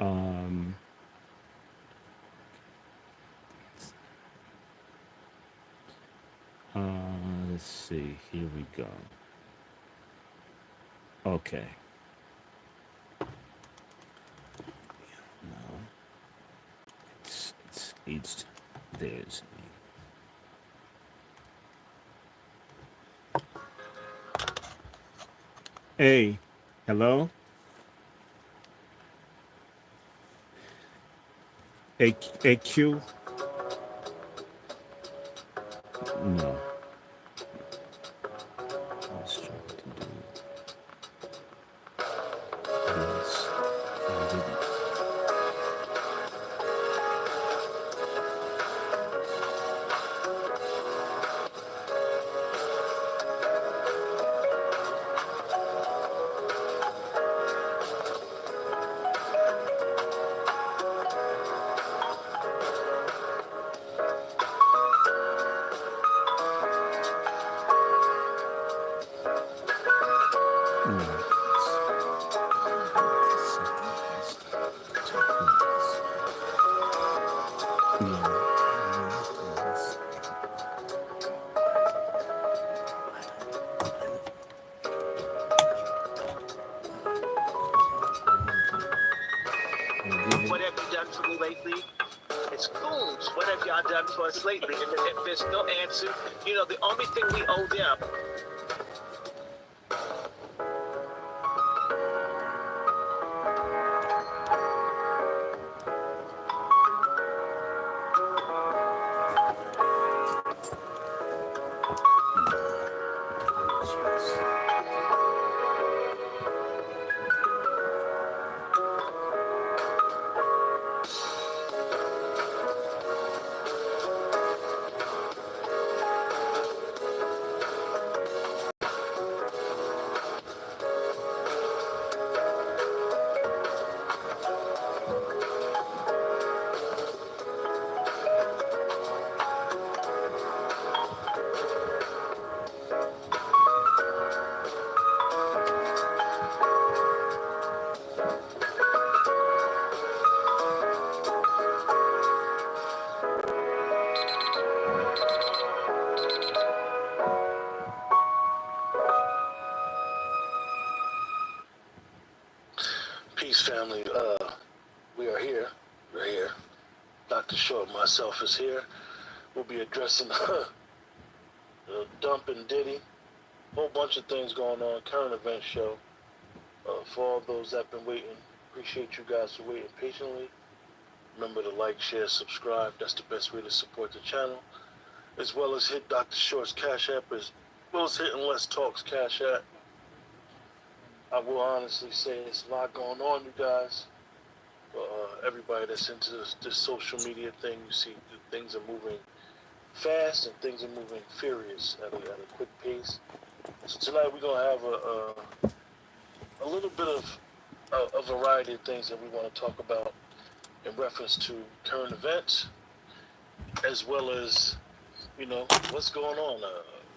Um, let's see. Here we go. Okay. No, it's there's a. Hello. AQ. No. I was trying to do. Yes. I didn't. No. The second best techniques. Yeah. You're not the last. I'll give it. What have you done for me lately? It's fools. What have y'all done for us lately? And if there's no answer, the only thing we owe them. Apologies. Peace, family. We are here. We're here. Dr. Short, myself is here. We'll be addressing Dump and Diddy. Whole bunch of things going on. Current event show. For all those that have been waiting, appreciate you guys for waiting patiently. Remember to like, share, subscribe. That's the best way to support the channel. As well as hit Dr. Short's Cash App, as well as hitting Let's Talk's Cash App. I will honestly say it's a lot going on, you guys. Everybody that's into this social media thing, you see things are moving fast and things are moving furious at a quick pace. So tonight we're gonna have a little bit of a variety of things that we want to talk about in reference to current events, as well as what's going on.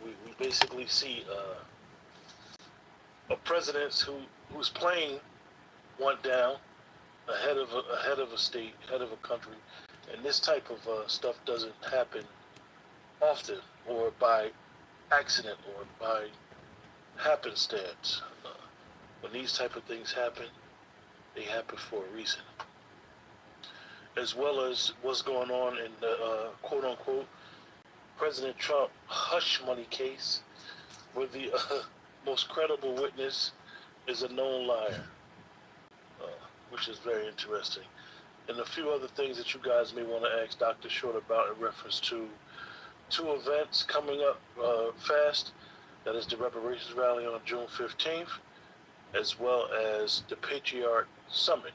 We basically see a president whose plane went down ahead of a state, ahead of a country, and this type of stuff doesn't happen often or by accident or by happenstance. When these type of things happen, they happen for a reason. As well as what's going on in the quote-unquote President Trump hush money case, where the most credible witness is a known liar, uh, which is very interesting. And a few other things that you guys may want to ask Dr. Short about in reference to two events coming up fast. That is the reparations rally on June 15th, as well as the Patriarch Summit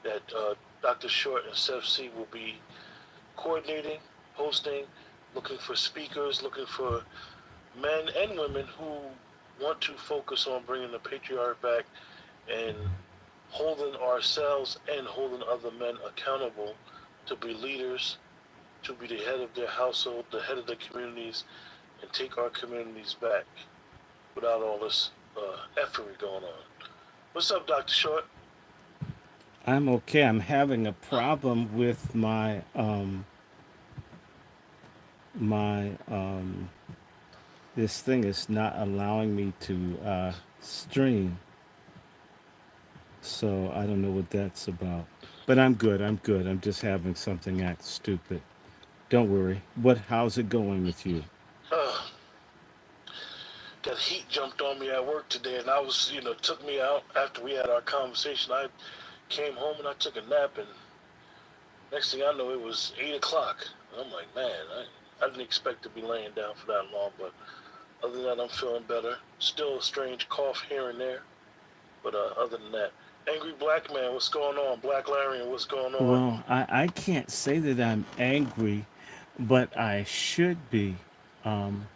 that Dr. Short and Seth C will be coordinating, hosting, looking for speakers, looking for men and women who want to focus on bringing the patriarch back and holding ourselves and holding other men accountable to be leaders, to be the head of their household, the head of their communities, and take our communities back without all this effery going on. What's up, Dr. Short? I'm okay. I'm having a problem with my this thing is not allowing me to stream. So I don't know what that's about. But I'm good. I'm good. I'm just having something act stupid. Don't worry. How's it going with you? Uh, that heat jumped on me at work today, and I was, took me out after we had our conversation. I came home and I took a nap, and next thing I know, it was 8 o'clock. And I'm like, man, I didn't expect to be laying down for that long, but other than that, I'm feeling better. Still a strange cough here and there, but other than that, angry black man, what's going on? Black Larry, what's going on? Well, I can't say that I'm angry, but I should be. Um,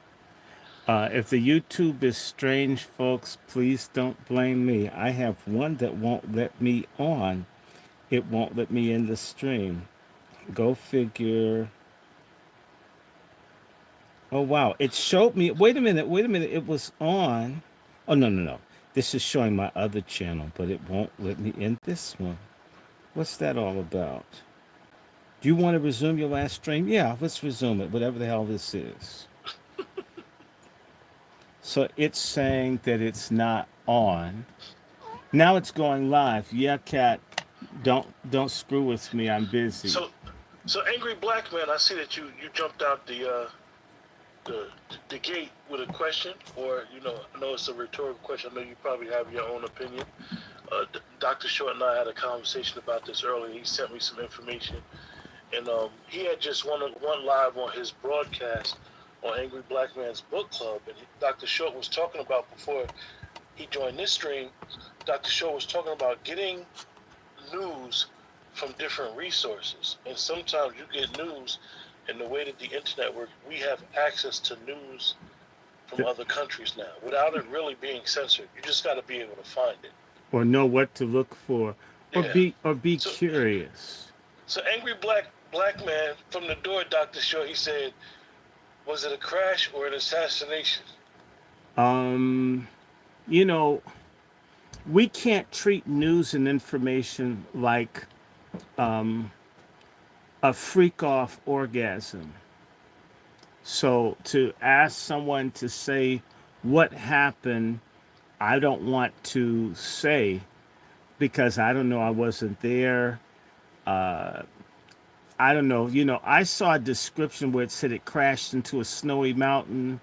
if the YouTube is strange, folks, please don't blame me. I have one that won't let me on. It won't let me in the stream. Go figure. Oh wow, it showed me. Wait a minute. Wait a minute. It was on. Oh no no no. This is showing my other channel, but it won't let me in this one. What's that all about? Do you want to resume your last stream? Yeah, let's resume it. Whatever the hell this is. So it's saying that it's not on. Now it's going live. Yeah, cat. Don't screw with me. I'm busy. So, so angry black man, I see that you jumped out the the gate with a question, or I know it's a rhetorical question. I know you probably have your own opinion. Dr. Short and I had a conversation about this earlier. He sent me some information, and he had just one live on his broadcast on Angry Black Man's Book Club, and Dr. Short was talking about before he joined this stream. Dr. Short was talking about getting news from different resources, and sometimes you get news. And the way that the internet works, we have access to news from other countries now without it really being censored. You just got to be able to find it. Or know what to look for, Yeah. or be So, curious. so angry black man from the door, Dr. Shaw, he said, was it a crash or an assassination? Um, you know, we can't treat news and information like a freak off orgasm. So to ask someone to say what happened, I don't want to say because I don't know. I wasn't there. I don't know. I saw a description where it said it crashed into a snowy mountain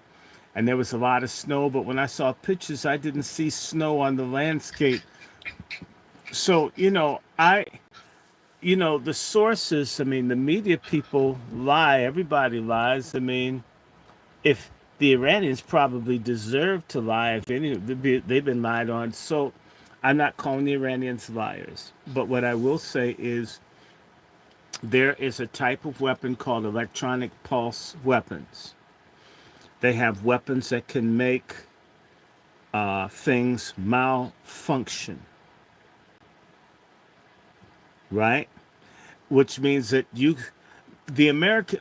and there was a lot of snow, but when I saw pictures, I didn't see snow on the landscape. So, the sources, I mean, the media people lie. Everybody lies. I mean, if the Iranians probably deserve to lie, if any, they've been lied on. So I'm not calling the Iranians liars. But what I will say is there is a type of weapon called electronic pulse weapons. They have weapons that can make things malfunction, right? Which means that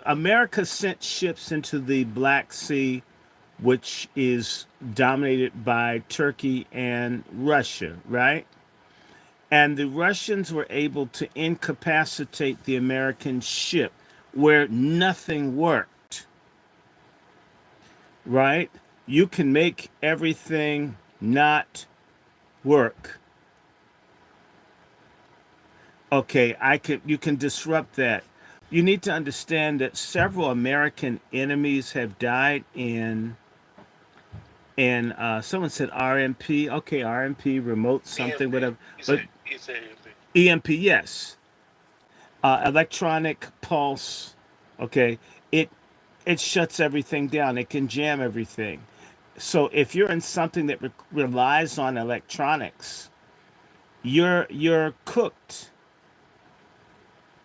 America sent ships into the Black Sea, which is dominated by Turkey and Russia, right? And the Russians were able to incapacitate the American ship where nothing worked, right? You can make everything not work. Okay, you can disrupt that. You need to understand that several American enemies have died in someone said RMP. Okay, RMP, remote something, EMP. whatever. He But said, EMP. EMP, yes. Electronic pulse. Okay, it it shuts everything down. It can jam everything. So if you're in something that relies on electronics, you're cooked.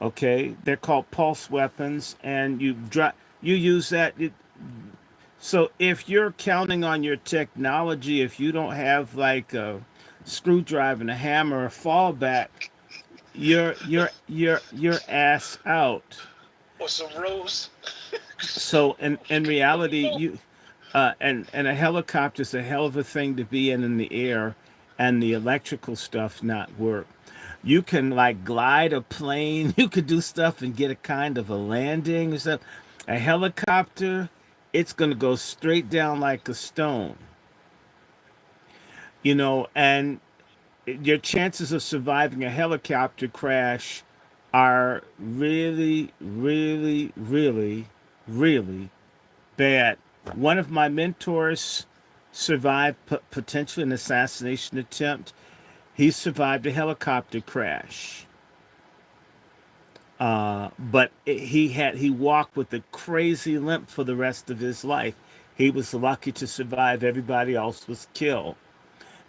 Okay, they're called pulse weapons, and you use that. So if you're counting on your technology, if you don't have like a screwdriver and a hammer, a fallback, you're ass out. Or some rose. So in reality, No. and a helicopter is a hell of a thing to be in the air, and the electrical stuff not work. You can like glide a plane, you could do stuff and get a kind of a landing or stuff. A helicopter, it's going to go straight down like a stone, and your chances of surviving a helicopter crash are really, really, really, really bad. One of my mentors survived potentially an assassination attempt. He survived a helicopter crash, but he walked with a crazy limp for the rest of his life. He was lucky to survive. Everybody else was killed.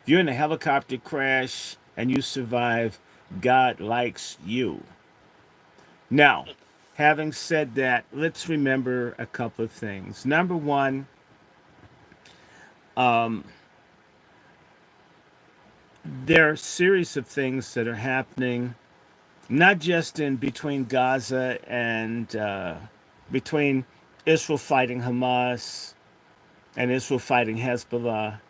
If you're in a helicopter crash and you survive, God likes you. Now, having said that, let's remember a couple of things. Number one, um, there are a series of things that are happening, not just in between Gaza and between Israel fighting Hamas and Israel fighting Hezbollah.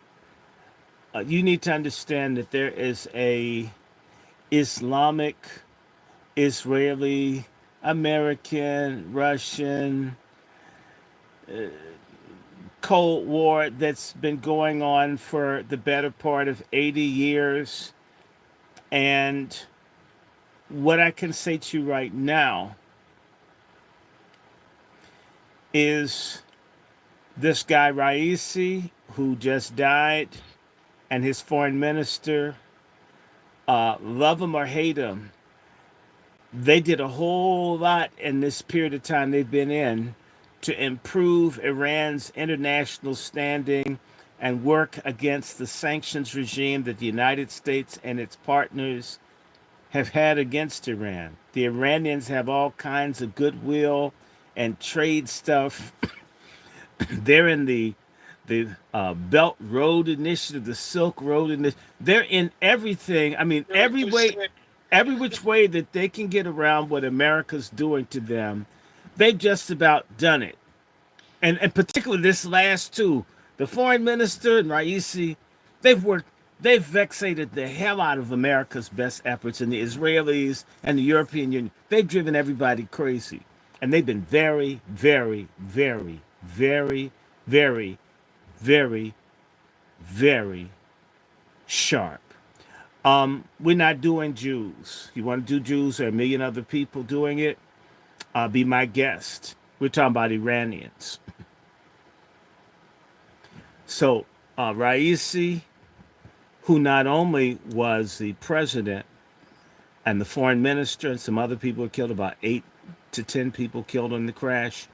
You need to understand that there is a Islamic, Israeli, American, Russian Cold War that's been going on for the better part of 80 years. And what I can say to you right now is this guy Raisi, who just died, and his foreign minister, love him or hate him, they did a whole lot in this period of time they've been in to improve Iran's international standing and work against the sanctions regime that the United States and its partners have had against Iran. The Iranians have all kinds of goodwill and trade stuff. They're in the Belt Road Initiative, the Silk Road Initiative. They're in everything. I mean, every which way that they can get around what America's doing to them, they've just about done it. And particularly this last two, the foreign minister and Raisi, they've vexated the hell out of America's best efforts, and the Israelis and the European Union. They've driven everybody crazy. And they've been very, very, very, very, very, very, very sharp. We're not doing Jews. You want to do Jews? There are a million other people doing it. Be my guest. We're talking about Iranians. So, Raisi, who not only was the president and the foreign minister, and some other people were killed, about 8 to 10 people killed in the crash,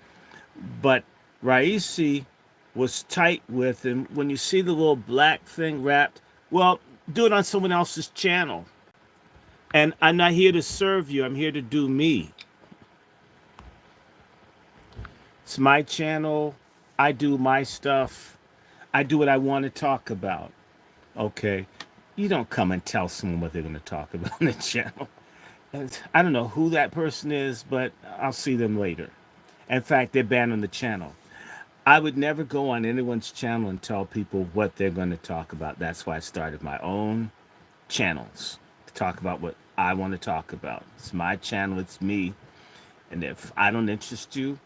but Raisi was tight with him. When you see the little black thing wrapped, well, do it on someone else's channel. And I'm not here to serve you. I'm here to do me. It's my channel. I do my stuff. I do what I want to talk about. Okay. You don't come and tell someone what they're going to talk about on the channel. I don't know who that person is, but I'll see them later. In fact, they're banned on the channel. I would never go on anyone's channel and tell people what they're going to talk about. That's why I started my own channels to talk about what I want to talk about. It's my channel. It's me. And if I don't interest you,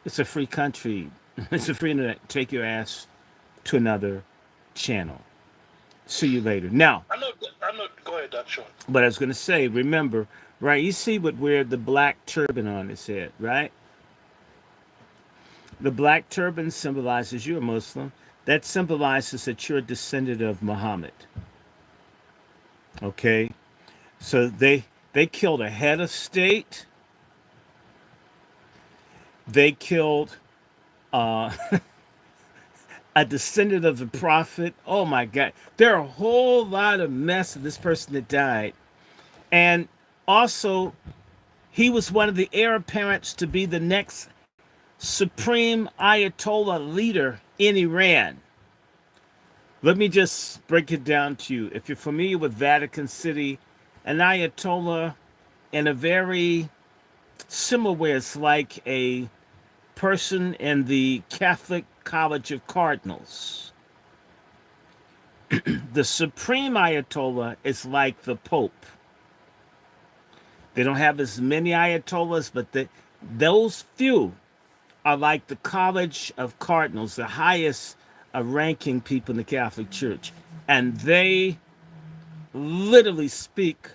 it's a free country. It's a free internet. Take your ass to another channel. See you later. Now, go ahead, Dr. Short. but I was going to say, remember, right? You see would wear the black turban on his head, right? The black turban symbolizes you're a Muslim. That symbolizes that you're a descendant of Muhammad. Okay? So they killed a head of state. They killed a descendant of the prophet. Oh my God. There are a whole lot of mess of this person that died. And also, he was one of the heir apparents to be the next supreme Ayatollah leader in Iran. Let me just break it down to you. If you're familiar with Vatican City, an Ayatollah, in a very similar way, it's like a person in the Catholic College of Cardinals. The supreme Ayatollah is like the Pope. They don't have as many Ayatollahs, but those few are like the College of Cardinals, the highest ranking people in the Catholic Church. And they literally speak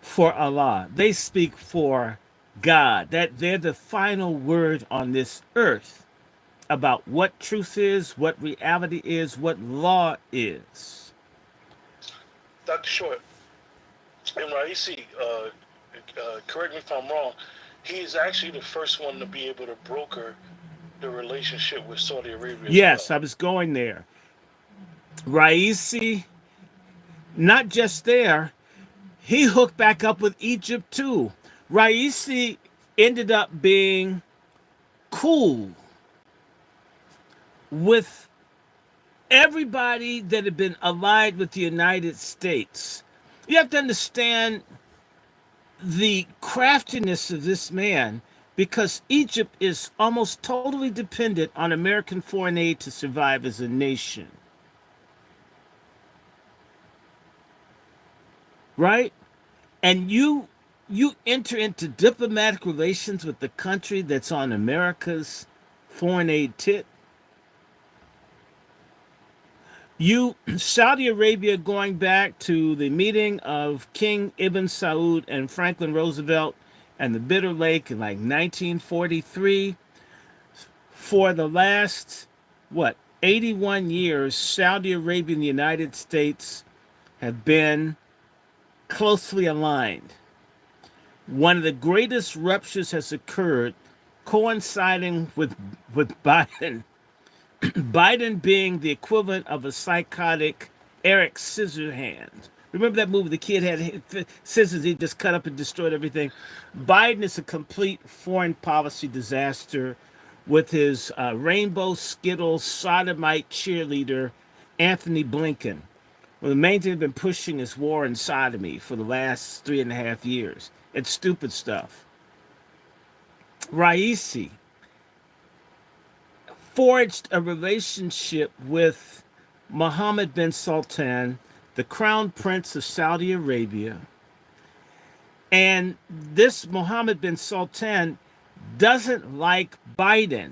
for Allah. They speak for God. That they're the final word on this earth about what truth is, what reality is, what law is. Dr. Short, and Raisi, correct me if I'm wrong, he is actually the first one to be able to broker the relationship with Saudi Arabia. Yes, well. I was going there. Raisi, not just there, he hooked back up with Egypt too. Raisi ended up being cool with everybody that had been allied with the United States. You have to understand the craftiness of this man because Egypt is almost totally dependent on American foreign aid to survive as a nation. Right? And you enter into diplomatic relations with the country that's on America's foreign aid tip. Saudi Arabia, going back to the meeting of King Ibn Saud and Franklin Roosevelt and the Bitter Lake in like 1943, for the last, 81 years, Saudi Arabia and the United States have been closely aligned. One of the greatest ruptures has occurred coinciding with Biden. Biden being the equivalent of a psychotic Eric Scissorhands. Remember that movie? The kid had scissors, he just cut up and destroyed everything. Biden is a complete foreign policy disaster with his rainbow Skittles sodomite cheerleader, Anthony Blinken. Well, the main thing they've been pushing is war and sodomy for the last 3.5 years. It's stupid stuff. Raisi forged a relationship with Mohammed bin Sultan, the crown prince of Saudi Arabia. And this Mohammed bin Sultan doesn't like Biden.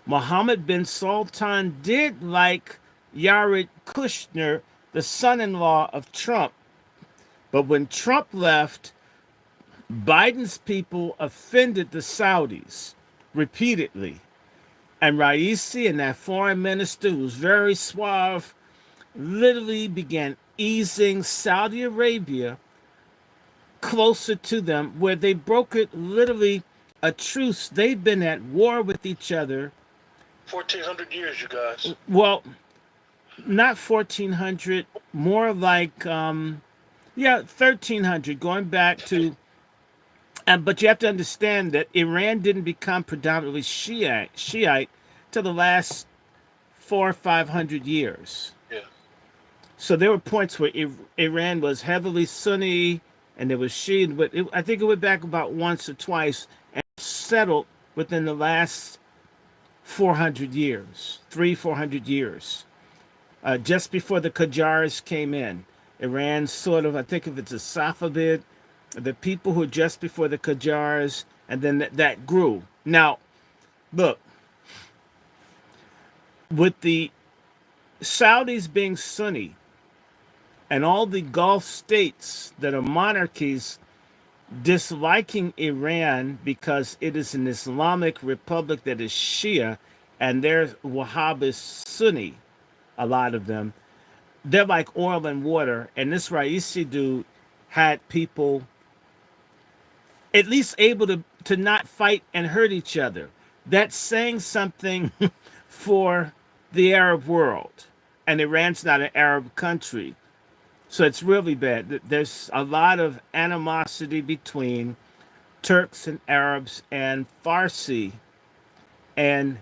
Mohammed bin Sultan did like Jared Kushner, the son-in-law of Trump. But when Trump left, Biden's people offended the Saudis repeatedly. And Raisi and that foreign minister, who was very suave, literally began easing Saudi Arabia closer to them, where they brokered literally a truce. They've been at war with each other. 1,400 years, you guys. Well, not 1,400, more like, 1,300, going back to... but you have to understand that Iran didn't become predominantly Shiite till the last 400 or 500 years. Yeah. So there were points where Iran was heavily Sunni and there was Shia, but I think it went back about once or twice and settled within the last 400 years, 400 years. Just before the Qajars came in, Iran sort of, I think if it's a Safavid, the people who just before the Qajars, and then that grew. Now, look, with the Saudis being Sunni and all the Gulf states that are monarchies disliking Iran because it is an Islamic republic that is Shia and they're Wahhabist Sunni, a lot of them, they're like oil and water. And this Raisi dude had people at least able to not fight and hurt each other. That's saying something for the Arab world. And Iran's not an Arab country. So it's really bad. There's a lot of animosity between Turks and Arabs and Farsi and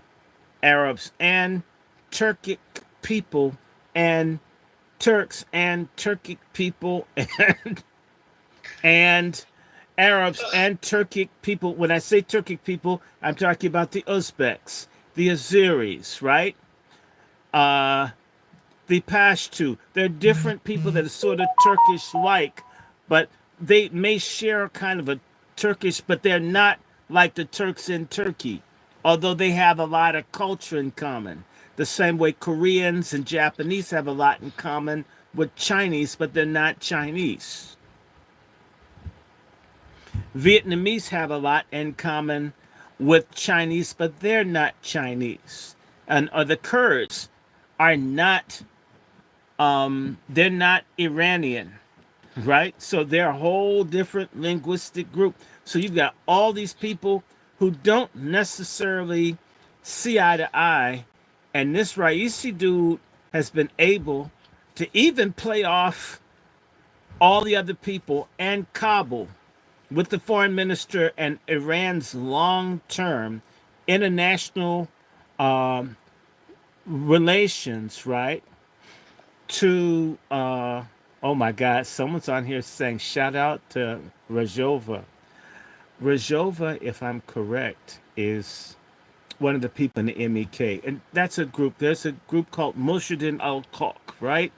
Arabs and Turkic people and Turks and Turkic people and Arabs and Turkic people. When I say Turkic people, I'm talking about the Uzbeks, the Azeris, right? the Pashtu. They're different people that are sort of Turkish-like, but they may share kind of a Turkish, but they're not like the Turks in Turkey, although they have a lot of culture in common. The same way Koreans and Japanese have a lot in common with Chinese, but they're not Chinese. Vietnamese have a lot in common with Chinese, but they're not Chinese. And the Kurds are not they're not Iranian, right? So they're a whole different linguistic group. So you've got all these people who don't necessarily see eye to eye, and this Raisi dude has been able to even play off all the other people and Kabul with the foreign minister and Iran's long-term international um, relations, right? To oh my God, someone's on here saying shout out to Rajova. Rajova, if I'm correct, is one of the people in the MEK, and that's a group. There's a group called Moshiddin Al Khalq, right?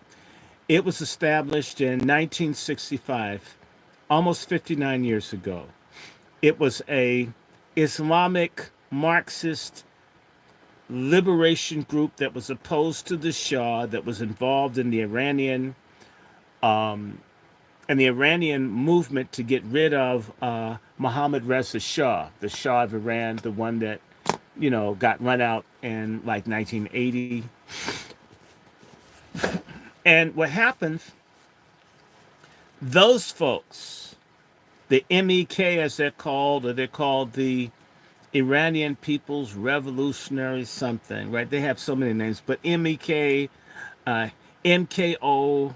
It was established in 1965, almost 59 years ago. It was a Islamic Marxist liberation group that was opposed to the Shah, that was involved in the Iranian movement to get rid of Mohammad Reza Shah, the Shah of Iran, the one that got run out in like 1980. And what happened? Those folks, the MEK as they're called, or they're called the Iranian People's Revolutionary something, right? They have so many names, but MEK, MKO,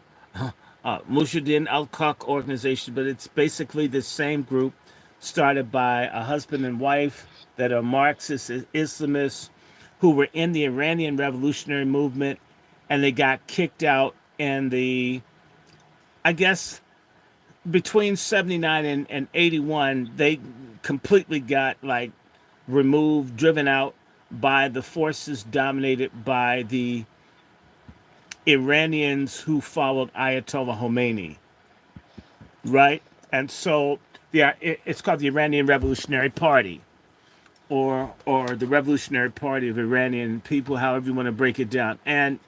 Mujahideen al-Khalq organization, but it's basically the same group started by a husband and wife that are Marxist Islamists who were in the Iranian revolutionary movement, and they got kicked out in I guess, between 79 and 81, they completely got like removed, driven out by the forces dominated by the Iranians who followed Ayatollah Khomeini, right? And so it's called the Iranian Revolutionary Party, or the Revolutionary Party of Iranian people, however you want to break it down. And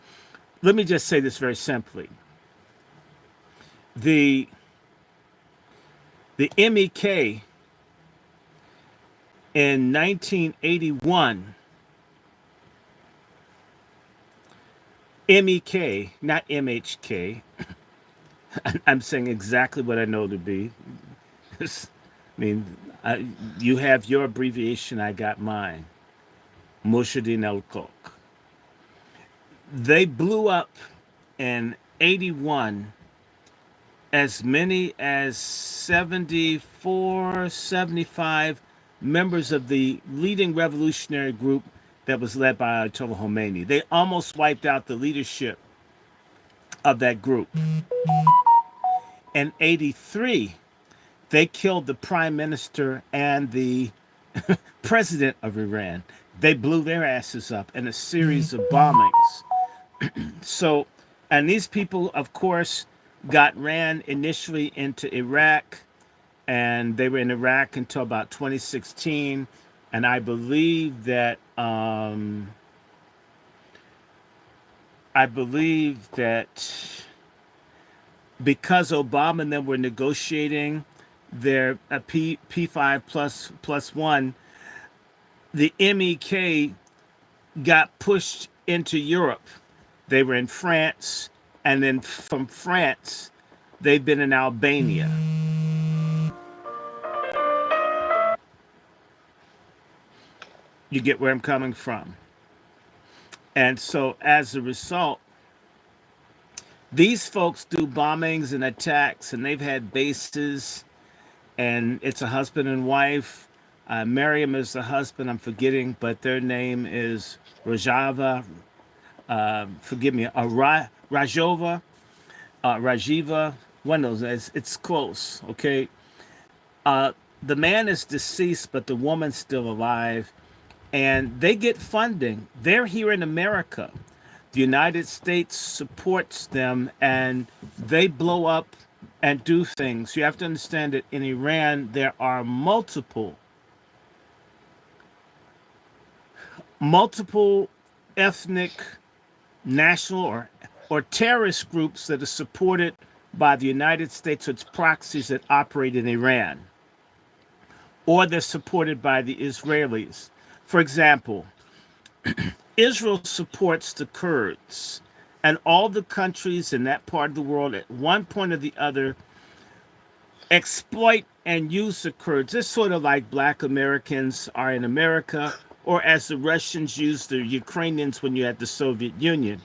let me just say this very simply: the MEK in 1981, MEK, not MHK. I'm saying exactly what I know to be. I mean, you have your abbreviation, I got mine. Moshiddin al-Khalq. They blew up in 81 as many as 74, 75 members of the leading revolutionary group that was led by Ayatollah Khomeini. They almost wiped out the leadership of that group. In 83, they killed the prime minister and the president of Iran. They blew their asses up in a series of bombings. So, and these people, of course, ran initially into Iraq, and they were in Iraq until about 2016. And I believe that because Obama and them were negotiating their P5 plus one, the MEK got pushed into Europe. They were in France, and then from France, they've been in Albania. You get where I'm coming from. And so as a result, these folks do bombings and attacks, and they've had bases, and it's a husband and wife. Miriam is the husband, I'm forgetting, but their name is Rajava. Forgive me, Rajova, Rajiva, one of those. It's close, okay? The man is deceased, but the woman's still alive, and they get funding. They're here in America. The United States supports them and they blow up and do things. You have to understand that in Iran, there are multiple ethnic, national, or terrorist groups that are supported by the United States or its proxies that operate in Iran, or they're supported by the Israelis. For example, Israel supports the Kurds, and all the countries in that part of the world at one point or the other exploit and use the Kurds. It's sort of like black Americans are in America, or as the Russians used the Ukrainians when you had the Soviet Union.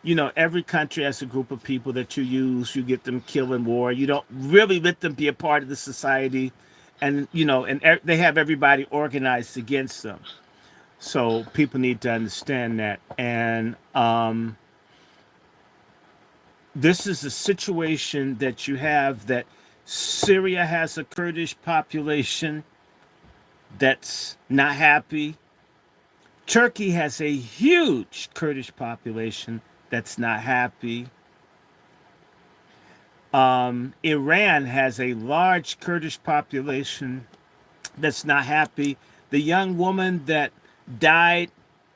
You know, every country has a group of people that you use, you get them killed in war. You don't really let them be a part of the society. And, you know, and they have everybody organized against them. So people need to understand that. And this is a situation that you have that Syria has a Kurdish population that's not happy. Turkey has a huge Kurdish population that's not happy. Iran has a large Kurdish population that's not happy. The young woman that died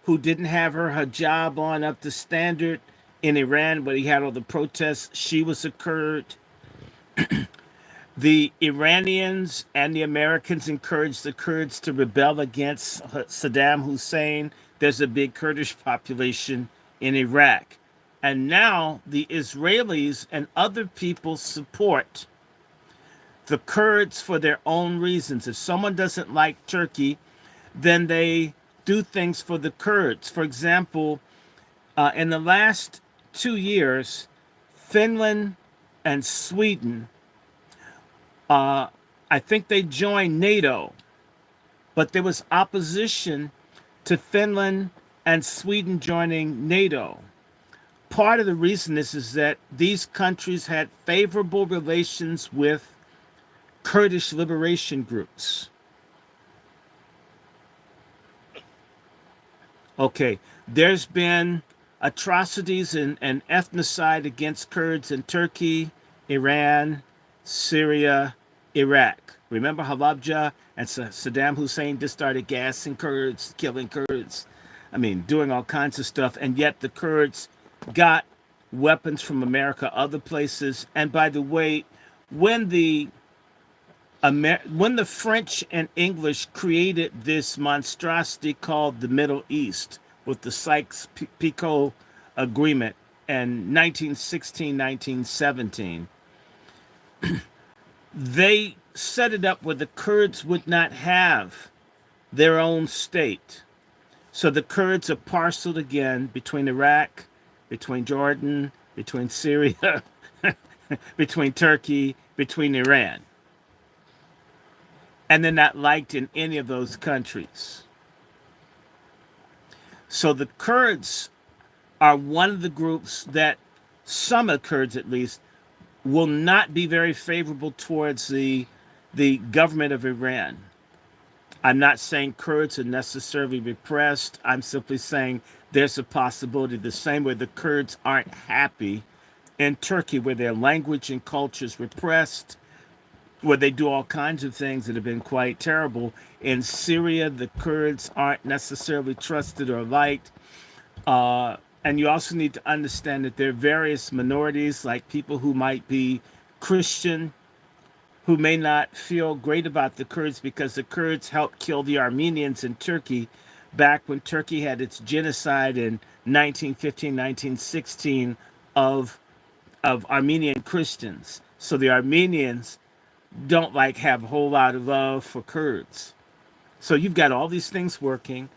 who didn't have her hijab on up to standard in Iran when he had all the protests, she was a Kurd. The Iranians and the Americans encouraged the Kurds to rebel against Saddam Hussein. There's a big Kurdish population in Iraq. And now the Israelis and other people support the Kurds for their own reasons. If someone doesn't like Turkey, then they do things for the Kurds. For example, in the last 2 years, Finland and Sweden, I think they joined NATO, but there was opposition to Finland and Sweden joining NATO. Part of the reason is that these countries had favorable relations with Kurdish liberation groups. Okay, there's been atrocities and ethnocide against Kurds in Turkey, Iran, Syria, Iraq. Remember Halabja and Saddam Hussein just started gassing Kurds, killing Kurds. I mean, doing all kinds of stuff. And yet the Kurds got weapons from America, other places. And by the way, when the French and English created this monstrosity called the Middle East with the Sykes-Picot Agreement in 1916, 1917, they set it up where the Kurds would not have their own state. So the Kurds are parceled again between Iraq, between Jordan, between Syria, between Turkey, between Iran. And they're not liked in any of those countries. So the Kurds are one of the groups that some of the Kurds, at least, will not be very favorable towards the government of Iran. I'm not saying Kurds are necessarily repressed. I'm simply saying there's a possibility the same way the Kurds aren't happy in Turkey, where their language and culture is repressed, where they do all kinds of things that have been quite terrible. In Syria, the Kurds aren't necessarily trusted or liked. And you also need to understand that there are various minorities, like people who might be Christian, who may not feel great about the Kurds because the Kurds helped kill the Armenians in Turkey back when Turkey had its genocide in 1915, 1916 of Armenian Christians. So the Armenians don't have a whole lot of love for Kurds. So you've got all these things working.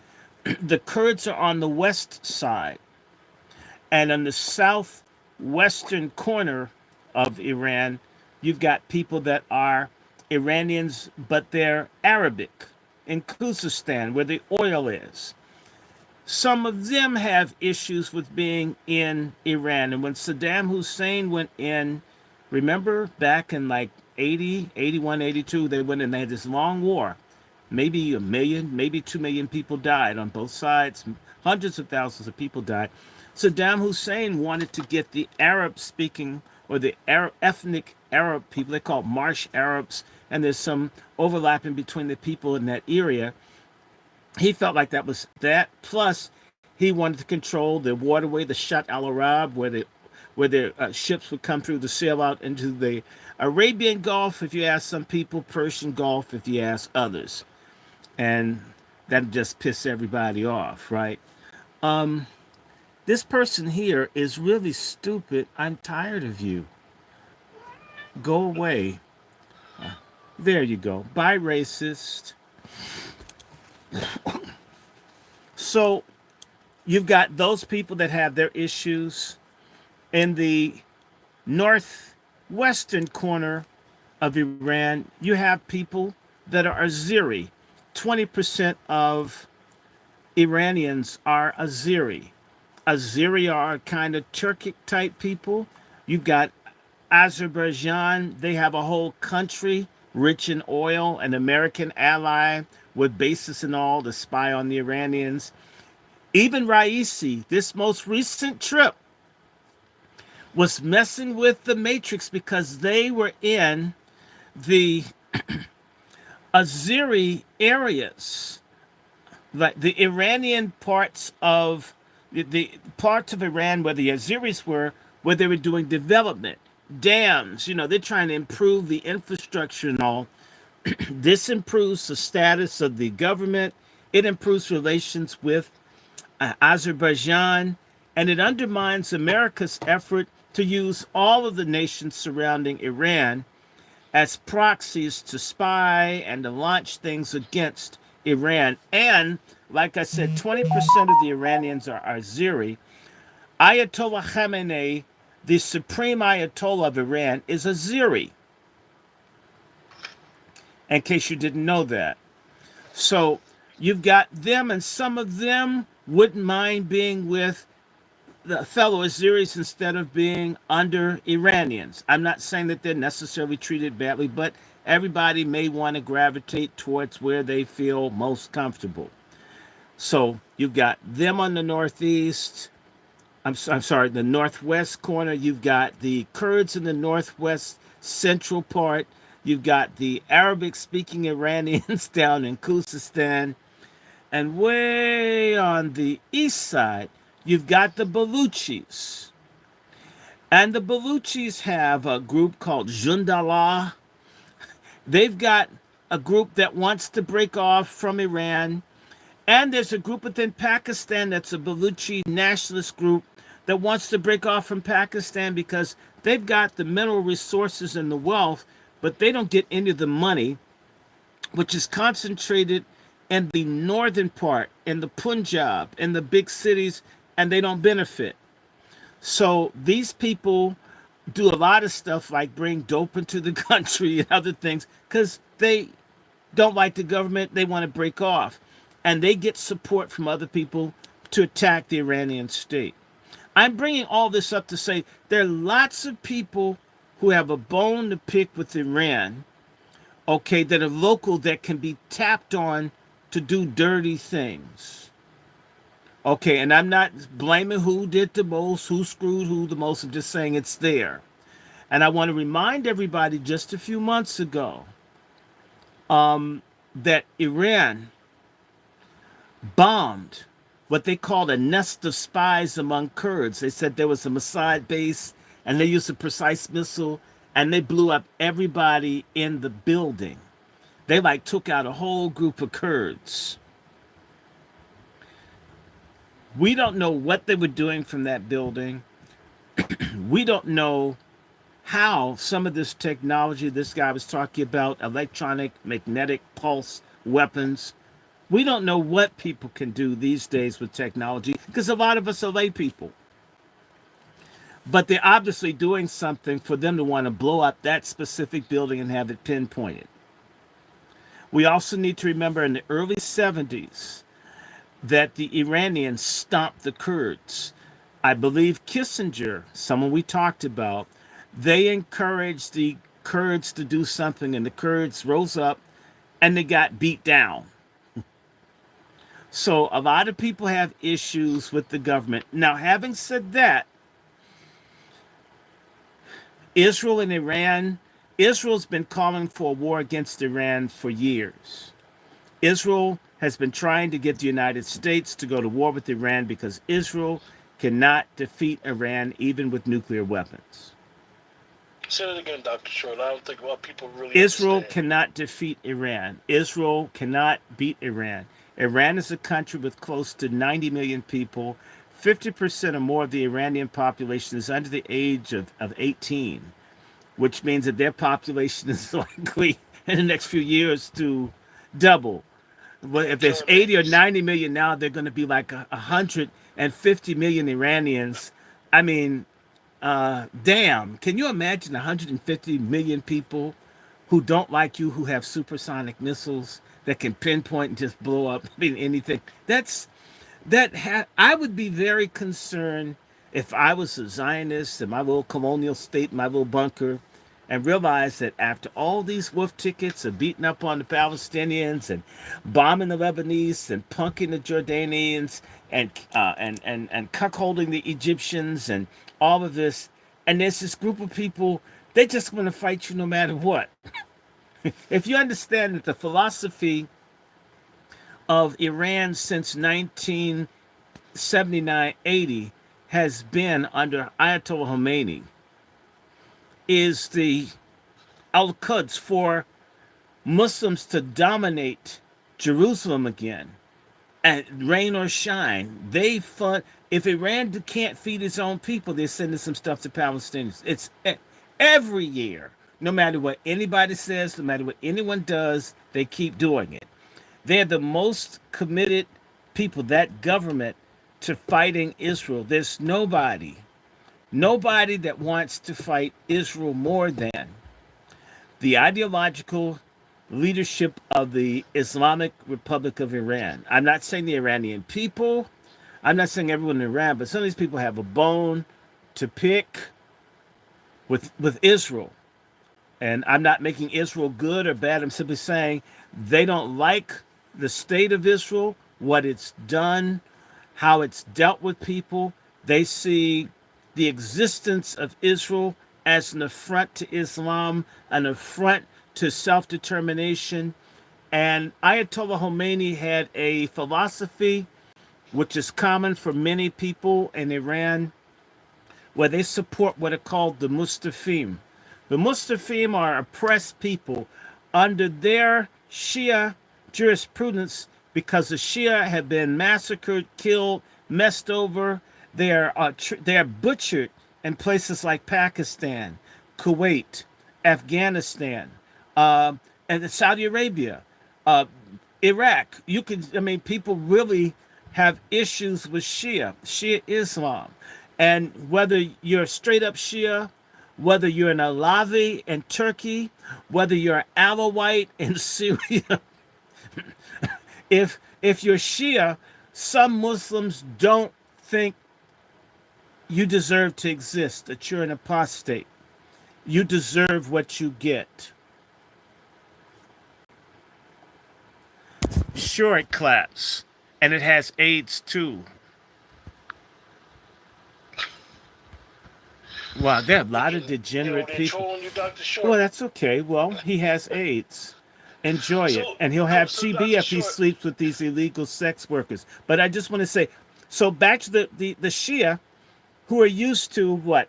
The Kurds are on the west side. And on the southwestern corner of Iran, you've got people that are Iranians, but they're Arabic, in Khuzestan, where the oil is. Some of them have issues with being in Iran. And when Saddam Hussein went in, remember back in 80, 81, 82, they went and they had this long war. Maybe 1 million, maybe 2 million people died on both sides. Hundreds of thousands of people died. Saddam Hussein wanted to get the Arab speaking or the Arab, ethnic Arab people, they call Marsh Arabs, and there's some overlapping between the people in that area. He felt like that was that. Plus, he wanted to control the waterway, the Shat al Arab, where the ships would come through to sail out into the Arabian Gulf, if you ask some people, Persian Gulf, if you ask others. And that just piss everybody off, right? This person here is really stupid. I'm tired of you. Go away. There you go. Bye, racist. So you've got those people that have their issues in the northwestern corner of Iran. You have people that are Azeri. 20% of Iranians are Azeri. Azeri are kind of Turkic type people. You've got Azerbaijan. They have a whole country rich in oil, an American ally with bases and all to spy on the Iranians. Even Raisi, this most recent trip, was messing with the Matrix because they were in the Azeri areas, like the Iranian parts of the parts of Iran where the Azeris were, where they were doing development, dams. They're trying to improve the infrastructure and all. This improves the status of the government. It improves relations with Azerbaijan, and it undermines America's effort to use all of the nations surrounding Iran as proxies to spy and to launch things against Iran. And like I said, 20% of the Iranians are Azeri. Ayatollah Khamenei, the supreme Ayatollah of Iran, is Azeri, in case you didn't know that. So you've got them, and some of them wouldn't mind being with the fellow Azeris instead of being under Iranians. I'm not saying that they're necessarily treated badly, but everybody may want to gravitate towards where they feel most comfortable. So you've got them on the northeast. I'm sorry, the northwest corner. You've got the Kurds in the northwest central part. You've got the Arabic-speaking Iranians down in Khuzestan. And way on the east side, you've got the Baluchis. And the Baluchis have a group called Jundallah. They've got a group that wants to break off from Iran. And there's a group within Pakistan that's a Baluchi nationalist group that wants to break off from Pakistan because they've got the mineral resources and the wealth, but they don't get any of the money, which is concentrated in the northern part, in the Punjab, in the big cities, and they don't benefit. So these people do a lot of stuff like bring dope into the country and other things because they don't like the government. They want to break off. And they get support from other people to attack the Iranian state. I'm bringing all this up to say there are lots of people who have a bone to pick with Iran, okay, that are local that can be tapped on to do dirty things. Okay, and I'm not blaming who did the most, who screwed who the most. I'm just saying it's there. And I want to remind everybody just a few months ago that Iran bombed what they called a nest of spies among Kurds. They said there was a Mossad base, and they used a precise missile, and they blew up everybody in the building. They like took out a whole group of Kurds. We don't know what they were doing from that building. We don't know how some of this technology this guy was talking about, electronic magnetic pulse weapons, we don't know what people can do these days with technology because a lot of us are lay people. But they're obviously doing something for them to want to blow up that specific building and have it pinpointed. We also need to remember in the early 70s that the Iranians stomped the Kurds. I believe Kissinger, someone we talked about, they encouraged the Kurds to do something, and the Kurds rose up and they got beat down. So a lot of people have issues with the government. Now, having said that, Israel and Iran, Israel's been calling for a war against Iran for years. Israel has been trying to get the United States to go to war with Iran because Israel cannot defeat Iran even with nuclear weapons. Say that again, Dr. Short. I don't think a lot of people really Israel understand. cannot defeat Iran. Israel cannot beat Iran. Iran is a country with close to 90 million people. 50% or more of the Iranian population is under the age of 18, which means that their population is likely in the next few years to double. Well, if there's Killing 80 or babies. 90 million now, they're going to be like 150 million Iranians. I mean, damn, can you imagine 150 million people who don't like you, who have supersonic missiles that can pinpoint and just blow up, I mean, anything? I would be very concerned if I was a Zionist in my little colonial state, my little bunker, and realized that after all these wolf tickets of beating up on the Palestinians and bombing the Lebanese and punking the Jordanians and cuckolding the Egyptians and all of this, and there's this group of people, they just want to fight you no matter what. If you understand that the philosophy of Iran since 1979, 80 has been under Ayatollah Khomeini is the Al-Quds for Muslims to dominate Jerusalem again and rain or shine. They fund, if Iran can't feed its own people, they're sending some stuff to Palestinians. It's every year. No matter what anybody says, no matter what anyone does, they keep doing it. They're the most committed people, that government, to fighting Israel. There's nobody that wants to fight Israel more than the ideological leadership of the Islamic Republic of Iran. I'm not saying the Iranian people, I'm not saying everyone in Iran, but some of these people have a bone to pick with Israel. And I'm not making Israel good or bad. I'm simply saying they don't like the state of Israel, what it's done, how it's dealt with people. They see the existence of Israel as an affront to Islam, an affront to self determination. And Ayatollah Khomeini had a philosophy which is common for many people in Iran, where they support what are called the Mustafim. The Mustafim are oppressed people under their Shia jurisprudence because the Shia have been massacred, killed, messed over. They are butchered in places like Pakistan, Kuwait, Afghanistan, uh, and Saudi Arabia, uh, Iraq. I mean, people really have issues with Shia Islam. And whether you're straight up Shia, whether you're an Alawi in Turkey, whether you're Alawite in Syria, if you're Shia, some Muslims don't think you deserve to exist, that you're an apostate. You deserve what you get. Sure, it claps. And it has AIDS too. Wow, there are a lot of degenerate They're people. trolling you, Dr. Well, Short. that's okay. Well, he has AIDS. Enjoy it. So, And he'll have so TB Dr. if he Short, sleeps with these illegal sex workers. But I just want to say, so back to the Shia, who are used to what?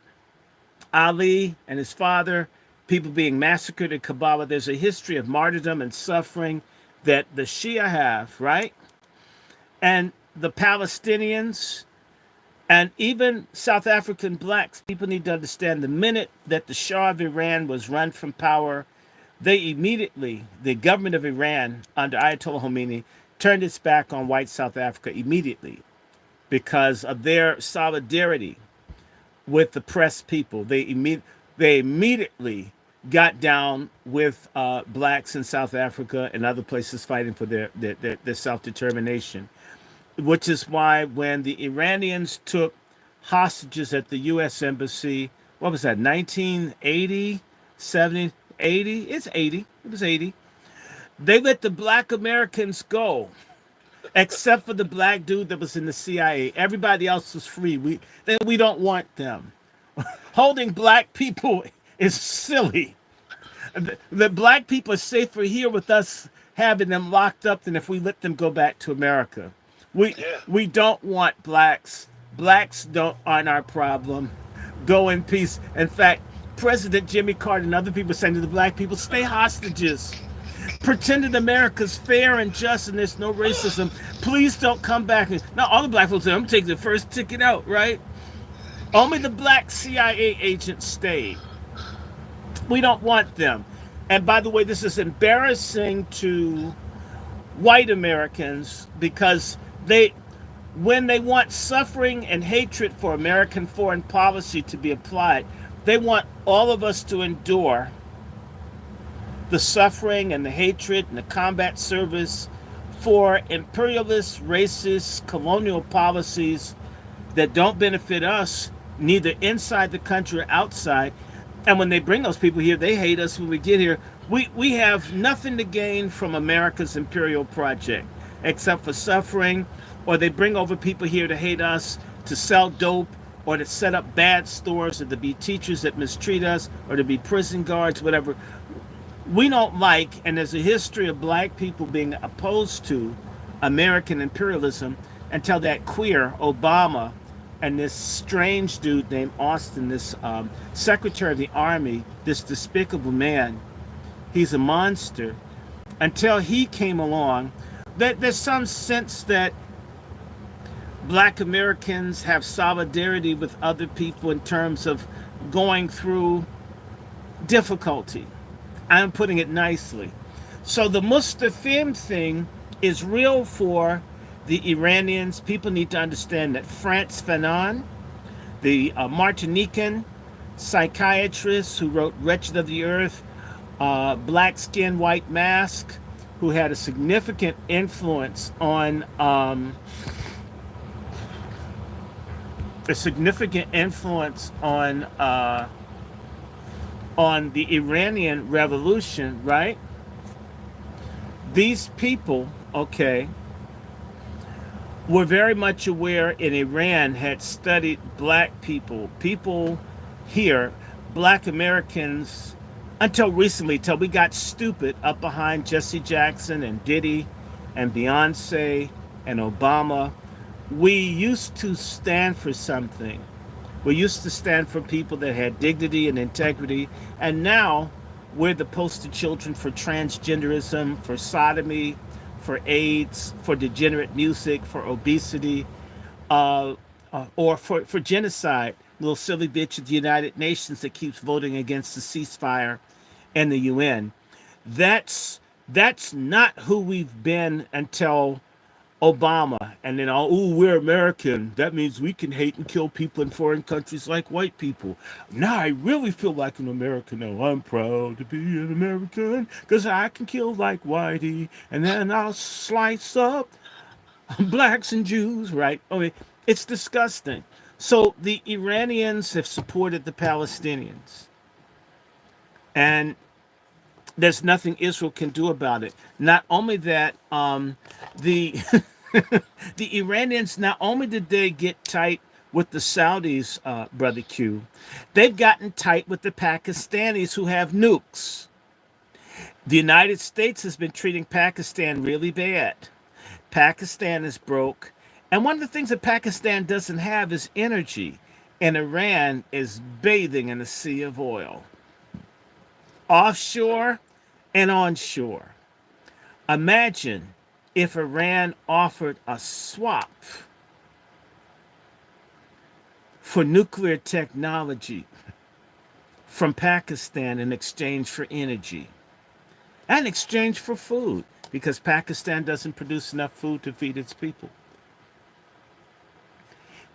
Ali and his father, people being massacred in Kabbalah. There's a history of martyrdom and suffering that the Shia have, right? And the Palestinians and even South African blacks, people need to understand the minute that the Shah of Iran was run from power, they immediately, the government of Iran under Ayatollah Khomeini, turned its back on white South Africa immediately because of their solidarity with the pressed people. They immediately got down with blacks in South Africa and other places fighting for their self determination, which is why when the Iranians took hostages at the U.S. Embassy, what was that, 1980, 70, 80? It's 80. It was 80. They let the black Americans go. except for the black dude that was in the CIA. Everybody else was free. We don't want them. Holding black people is silly. The black people are safer here with us having them locked up than if we let them go back to America. We Yeah. we don't want blacks. Blacks don't aren't our problem. Go in peace. In fact, President Jimmy Carter and other people saying to the black people, stay hostages. Pretend that America's fair and just and there's no racism. Please don't come back. Now all the black folks say, I'm taking the first ticket out, right? Only the black CIA agents stayed. We don't want them. And by the way, this is embarrassing to white Americans because they when they want suffering and hatred for American foreign policy to be applied, they want all of us to endure the suffering and the hatred and the combat service for imperialist, racist, colonial policies that don't benefit us, neither inside the country or outside. And when they bring those people here, they hate us when we get here. We have nothing to gain from America's imperial project except for suffering, or they bring over people here to hate us, to sell dope, or to set up bad stores, or to be teachers that mistreat us, or to be prison guards, whatever. We don't like, and there's a history of black people being opposed to American imperialism until that queer Obama and this strange dude named Austin, this Secretary of the Army, this despicable man, he's a monster, until he came along. There's some sense that black Americans have solidarity with other people in terms of going through difficulty. I'm putting it nicely. So the Mustafim thing is real for the Iranians. People need to understand that Frantz Fanon, the Martinican psychiatrist who wrote Wretched of the Earth, Black Skin, White Mask, who had a significant influence on the Iranian Revolution, right? These people, okay, were very much aware in Iran, had studied black people here, black Americans, until recently, till we got stupid up behind Jesse Jackson and Diddy and Beyonce and Obama. We used to stand for something. We used to stand for people that had dignity and integrity, and now we're the poster children for transgenderism, for sodomy, for AIDS, for degenerate music, for obesity, or for genocide. Little silly bitch at the United Nations that keeps voting against the ceasefire and the UN. That's not who we've been until Obama, and then we're American. That means we can hate and kill people in foreign countries like white people. Now I really feel like an American now. I'm proud to be an American because I can kill like Whitey, and then I'll slice up blacks and Jews, right? Okay, it's disgusting. So the Iranians have supported the Palestinians, and there's nothing Israel can do about it. Not only that, the the Iranians, not only did they get tight with the Saudis, Brother Q, they've gotten tight with the Pakistanis who have nukes. The United States has been treating Pakistan really bad. Pakistan is broke. And one of the things that Pakistan doesn't have is energy. And Iran is bathing in a sea of oil, offshore and onshore. Imagine if Iran offered a swap for nuclear technology from Pakistan in exchange for energy and in exchange for food, because Pakistan doesn't produce enough food to feed its people.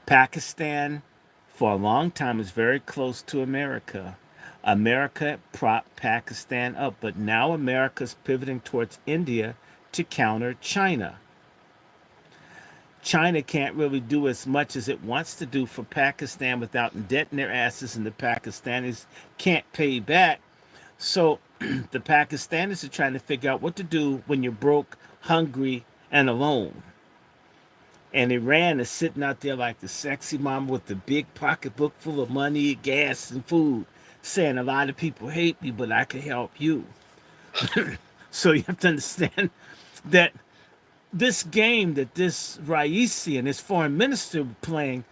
Pakistan, for a long time, is very close to America. America propped Pakistan up, but now America's pivoting towards India to counter China. China can't really do as much as it wants to do for Pakistan without indebting their asses, and the Pakistanis can't pay back. So the Pakistanis are trying to figure out what to do when you're broke, hungry, and alone. And Iran is sitting out there like the sexy mama with the big pocketbook full of money, gas, and food, saying a lot of people hate me, but I can help you. So you have to understand that this game that this Raisi and his foreign minister were playing,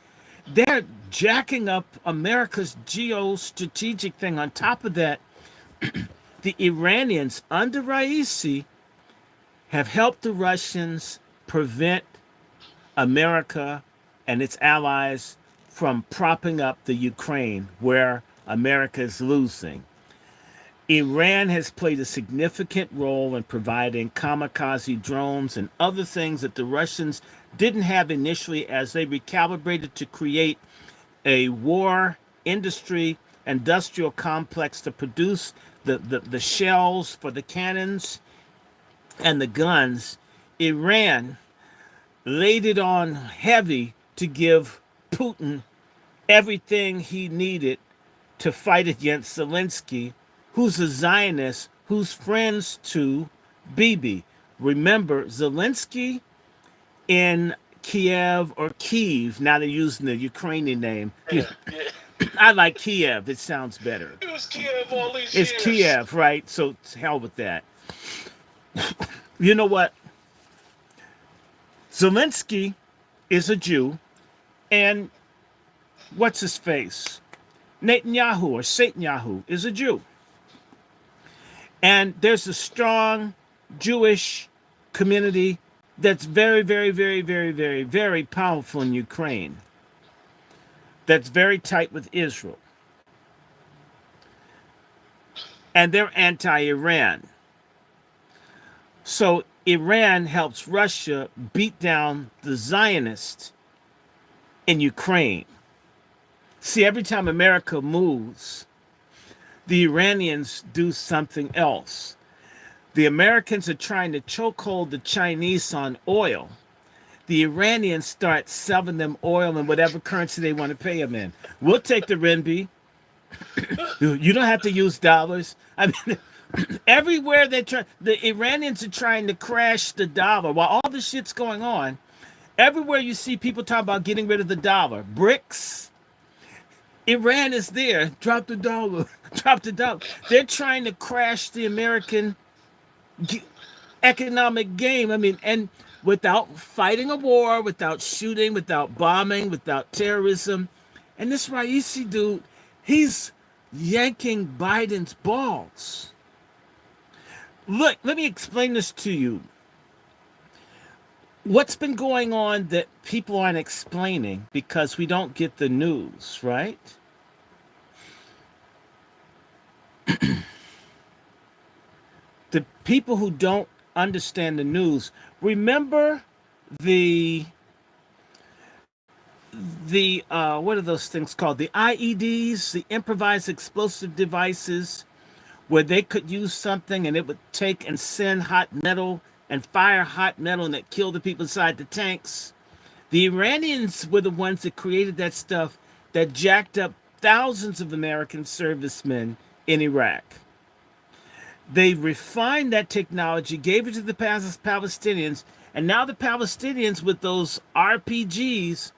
they're jacking up America's geostrategic thing. On top of that, the Iranians under Raisi have helped the Russians prevent America and its allies from propping up the Ukraine, where America is losing. Iran has played a significant role in providing kamikaze drones and other things that the Russians didn't have initially as they recalibrated to create a war industry, industrial complex to produce the shells for the cannons and the guns. Iran laid it on heavy to give Putin everything he needed to fight against Zelensky, who's a Zionist, who's friends to Bibi. Remember, Zelensky in Kiev or Kyiv, now they're using the Ukrainian name. Yeah, yeah. I like Kiev, it sounds better. It was Kiev all these It's years. Kiev, right? So to hell with that. You know what? Zelensky is a Jew, and what's his face? Netanyahu or Satanyahu is a Jew. And there's a strong Jewish community that's very, very, very, very, very, very powerful in Ukraine. That's very tight with Israel. And they're anti-Iran. So Iran helps Russia beat down the Zionists in Ukraine. See, every time America moves, the Iranians do something else. The Americans are trying to chokehold the Chinese on oil. The Iranians start selling them oil in whatever currency they want to pay them in. We'll take the renminbi. You don't have to use dollars. I mean, everywhere the Iranians are trying to crash the dollar. While all this shit's going on, everywhere you see people talk about getting rid of the dollar. BRICS, Iran is there. Drop the dollar. Drop the dollar. They're trying to crash the American economic game. I mean, and without fighting a war, without shooting, without bombing, without terrorism. And this Raisi dude, he's yanking Biden's balls. Look, let me explain this to you. What's been going on that people aren't explaining because we don't get the news, right? The people who don't understand the news, remember the what are those things called? The IEDs, the improvised explosive devices, where they could use something and it would take and send hot metal and fire hot metal and it killed the people inside the tanks. The Iranians were the ones that created that stuff that jacked up thousands of American servicemen in Iraq. They refined that technology, gave it to the Palestinians, and now the Palestinians with those RPGs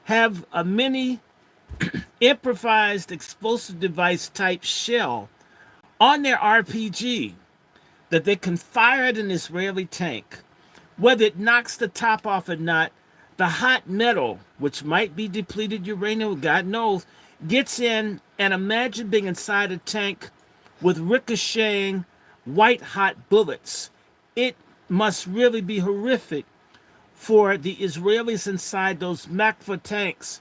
have a mini improvised explosive device type shell on their RPG that they can fire at an Israeli tank. Whether it knocks the top off or not, the hot metal, which might be depleted uranium, God knows, gets in, and imagine being inside a tank with ricocheting white hot bullets. It must really be horrific for the Israelis inside those Makfa tanks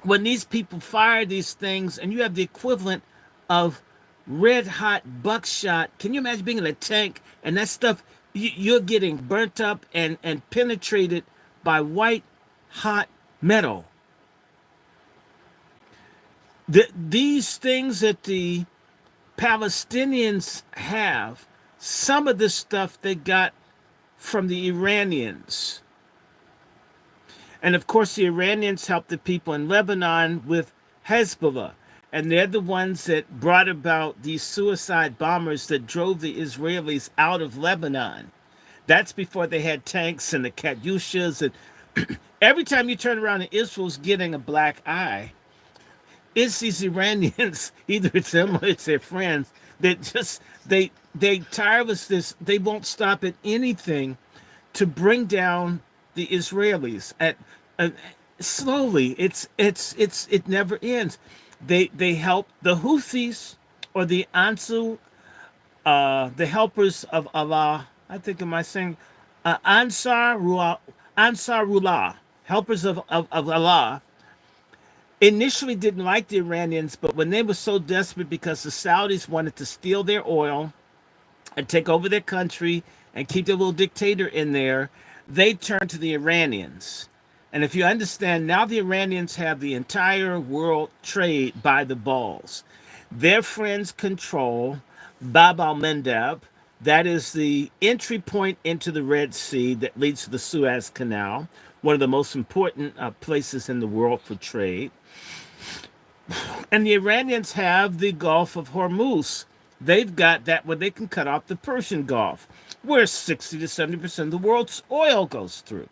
when these people fire these things and you have the equivalent of red hot buckshot. Can you imagine being in a tank and that stuff, you're getting burnt up and penetrated by white hot metal? These things that the Palestinians have, some of the stuff they got from the Iranians. And of course, the Iranians helped the people in Lebanon with Hezbollah. And they're the ones that brought about these suicide bombers that drove the Israelis out of Lebanon. That's before they had tanks and the Katyushas and Every time you turn around and Israel's getting a black eye, it's these Iranians, either it's them or it's their friends, that just they tireless this they won't stop at anything to bring down the Israelis at uh, slowly. It never ends. They help the Houthis or the Ansu, the helpers of Allah. I think am I saying Ansarullah, helpers of Allah, initially didn't like the Iranians, but when they were so desperate because the Saudis wanted to steal their oil and take over their country and keep their little dictator in there, they turned to the Iranians. And if you understand, now the Iranians have the entire world trade by the balls. Their friends control Bab al Mandeb, that is the entry point into the Red Sea that leads to the Suez Canal, one of the most important places in the world for trade. And the Iranians have the Gulf of Hormuz. They've got that where they can cut off the Persian Gulf, where 60 to 70% of the world's oil goes through.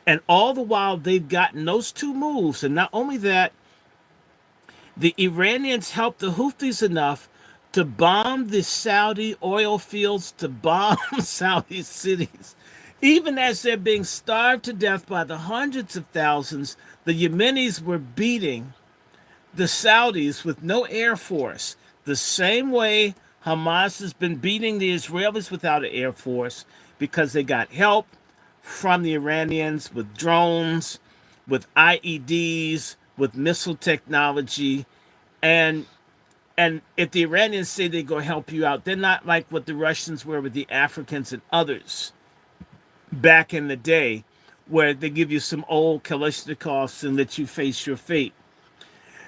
And all the while, they've gotten those two moves. And not only that, the Iranians helped the Houthis enough to bomb the Saudi oil fields, to bomb Saudi cities. Even as they're being starved to death by the hundreds of thousands, the Yemenis were beating the Saudis with no air force, the same way Hamas has been beating the Israelis without an air force, because they got help from the Iranians with drones, with IEDs, with missile technology. And if the Iranians say they're going to help you out, they're not like what the Russians were with the Africans and others back in the day, where they give you some old Kalashnikovs and let you face your fate.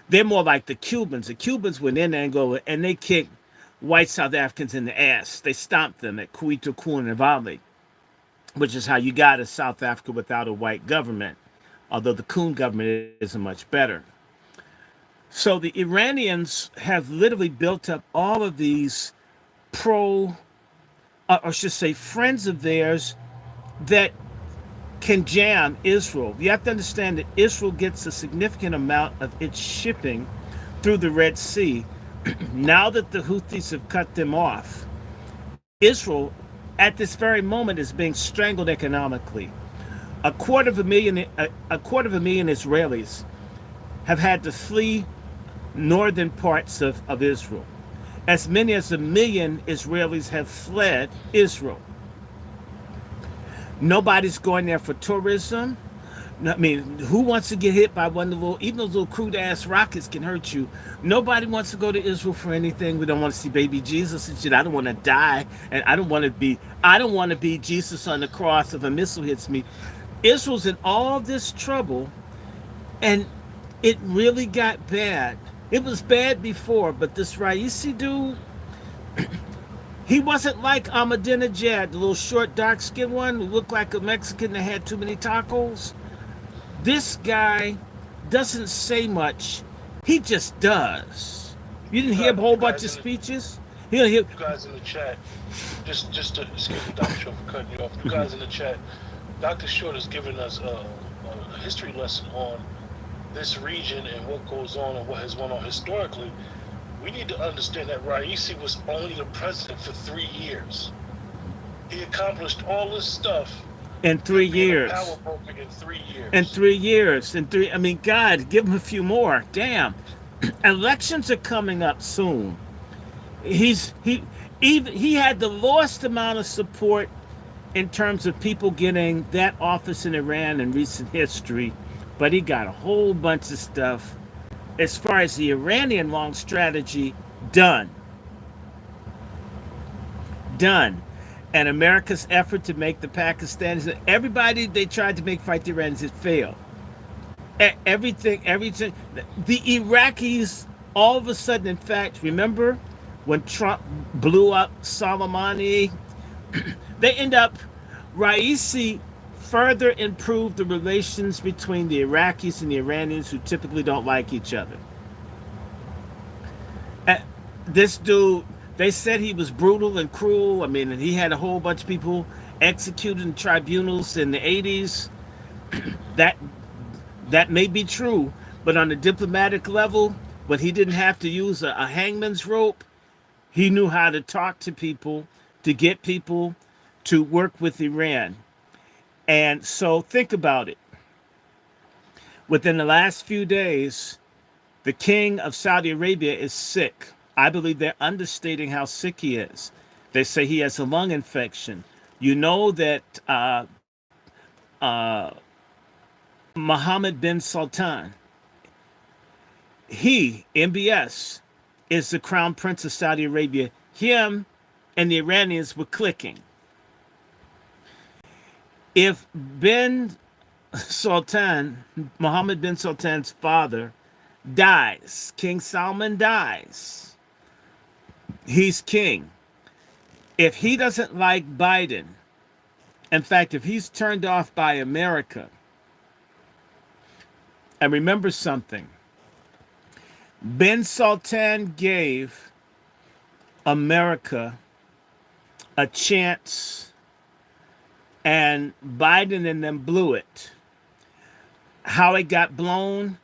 They're more like the Cubans. The Cubans went in Angola and they kicked white South Africans in the ass. They stomped them at Cuito Cuanavale, which is how you got a South Africa without a white government, although the Coon government isn't much better. So the Iranians have literally built up all of these or I should say, friends of theirs that can jam Israel. You have to understand that Israel gets a significant amount of its shipping through the Red Sea. Now that the Houthis have cut them off, Israel, at this very moment, is being strangled economically. A quarter of a million Israelis have had to flee northern parts of Israel. As many as 1 million Israelis have fled Israel. Nobody's going there for tourism. I mean, who wants to get hit by one of the little, even those little crude ass rockets can hurt you. Nobody wants to go to Israel for anything. We don't want to see baby Jesus and shit. I don't want to die, and I don't want to be Jesus on the cross if a missile hits me. Israel's in all this trouble, and it really got bad. It was bad before, but this Raisi dude, he wasn't like Ahmadinejad, the little short, dark-skinned one who looked like a Mexican that had too many tacos. This guy doesn't say much. He just does. You didn't hear a whole bunch of speeches? You guys in the chat, just to, excuse me, Dr. Short, for cutting you off. You guys in the chat, Dr. Short has given us a history lesson on this region and what goes on and what has gone on historically. We need to understand that Raisi was only the president for 3 years. He accomplished all this stuff in 3 years. Power broker in 3 years. In 3 years. I mean, God, give him a few more. Damn. Elections are coming up soon. He had the lowest amount of support in terms of people getting that office in Iran in recent history, but he got a whole bunch of stuff as far as the Iranian long strategy done. And America's effort to make the Pakistanis, everybody they tried to make fight the Iranians, it failed. Everything. The Iraqis, all of a sudden, in fact, remember when Trump blew up Soleimani? They end up, Raisi further improved the relations between the Iraqis and the Iranians, who typically don't like each other. This dude, they said he was brutal and cruel. I mean, he had a whole bunch of people executed in tribunals in the 80s, that that may be true, but on a diplomatic level, when he didn't have to use a hangman's rope, he knew how to talk to people to get people to work with Iran. And so think about it. Within the last few days, the king of Saudi Arabia is sick. I believe they're understating how sick he is. They say he has a lung infection. You know that uh, Mohammed bin Sultan, he, MBS, is the crown prince of Saudi Arabia. Him and the Iranians were clicking. If bin Sultan, Mohammed bin Sultan's father, dies, King Salman dies, he's king. If he doesn't like Biden, in fact, if he's turned off by America, and remember something, bin Sultan gave America a chance and Biden and them blew it. How it got blown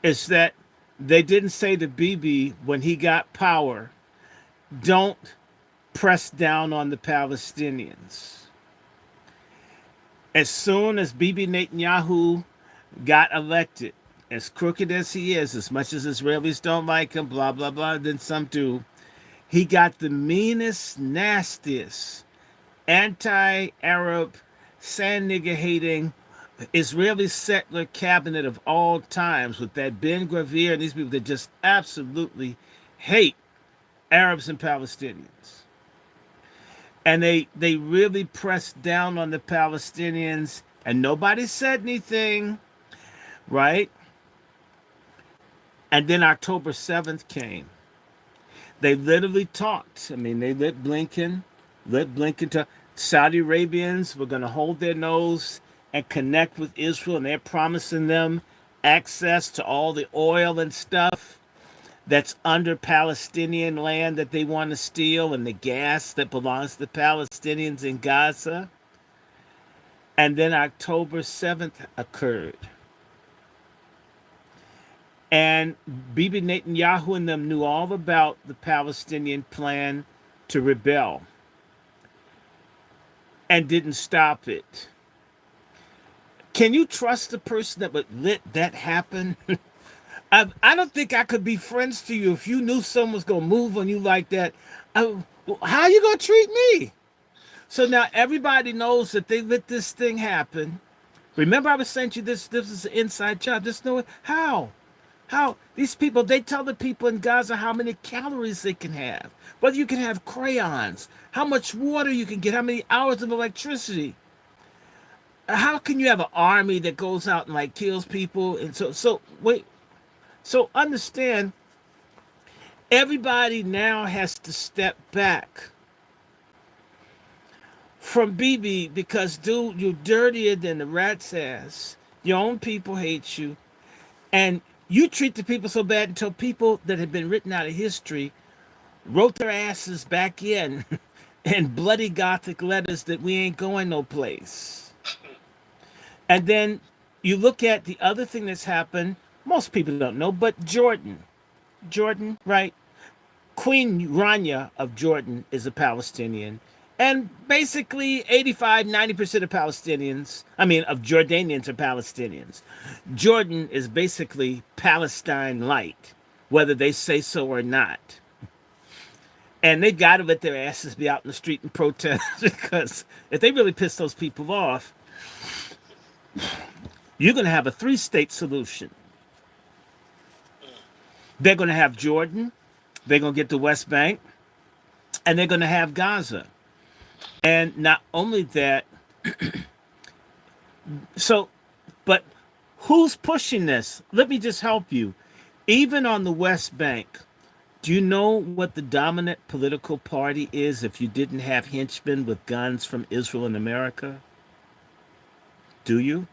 is that they didn't say to Bibi when he got power, don't press down on the Palestinians. As soon as Bibi Netanyahu got elected, as crooked as he is, as much as Israelis don't like him, blah, blah, blah, then some do, he got the meanest, nastiest, anti-Arab, sand nigger hating Israeli settler cabinet of all times with that Ben Gravir and these people that just absolutely hate Arabs and Palestinians. And they really pressed down on the Palestinians and nobody said anything, right? And then October 7th came. They literally talked. I mean, they let Blinken to Saudi Arabians were going to hold their nose and connect with Israel, and they're promising them access to all the oil and stuff that's under Palestinian land that they want to steal and the gas that belongs to the Palestinians in Gaza. And then October 7th occurred. And Bibi Netanyahu and them knew all about the Palestinian plan to rebel and didn't stop it. Can you trust the person that would let that happen? I don't think I could be friends to you if you knew someone was going to move on you like that. How are you going to treat me? So now everybody knows that they let this thing happen. Remember I was saying to you this is an inside job. Just know it. How these people, they tell the people in Gaza how many calories they can have, whether you can have crayons, how much water you can get, how many hours of electricity. How can you have an army that goes out and like kills people? And so understand, everybody now has to step back from Bibi because, dude, you're dirtier than the rat's ass. Your own people hate you. And you treat the people so bad until people that have been written out of history wrote their asses back in bloody Gothic letters that we ain't going no place. And then you look at the other thing that's happened. Most people don't know, but Jordan, right? Queen Rania of Jordan is a Palestinian. And basically 85-90% of Palestinians, of Jordanians are Palestinians. Jordan is basically Palestine light, whether they say so or not. And they got to let their asses be out in the street and protest because if they really piss those people off, you're going to have a 3-state solution. They're going to have Jordan, they're going to get the West Bank, and they're going to have Gaza. And not only that, but who's pushing this? Let me just help you. Even on the West Bank, do you know what the dominant political party is if you didn't have henchmen with guns from Israel and America? Do you?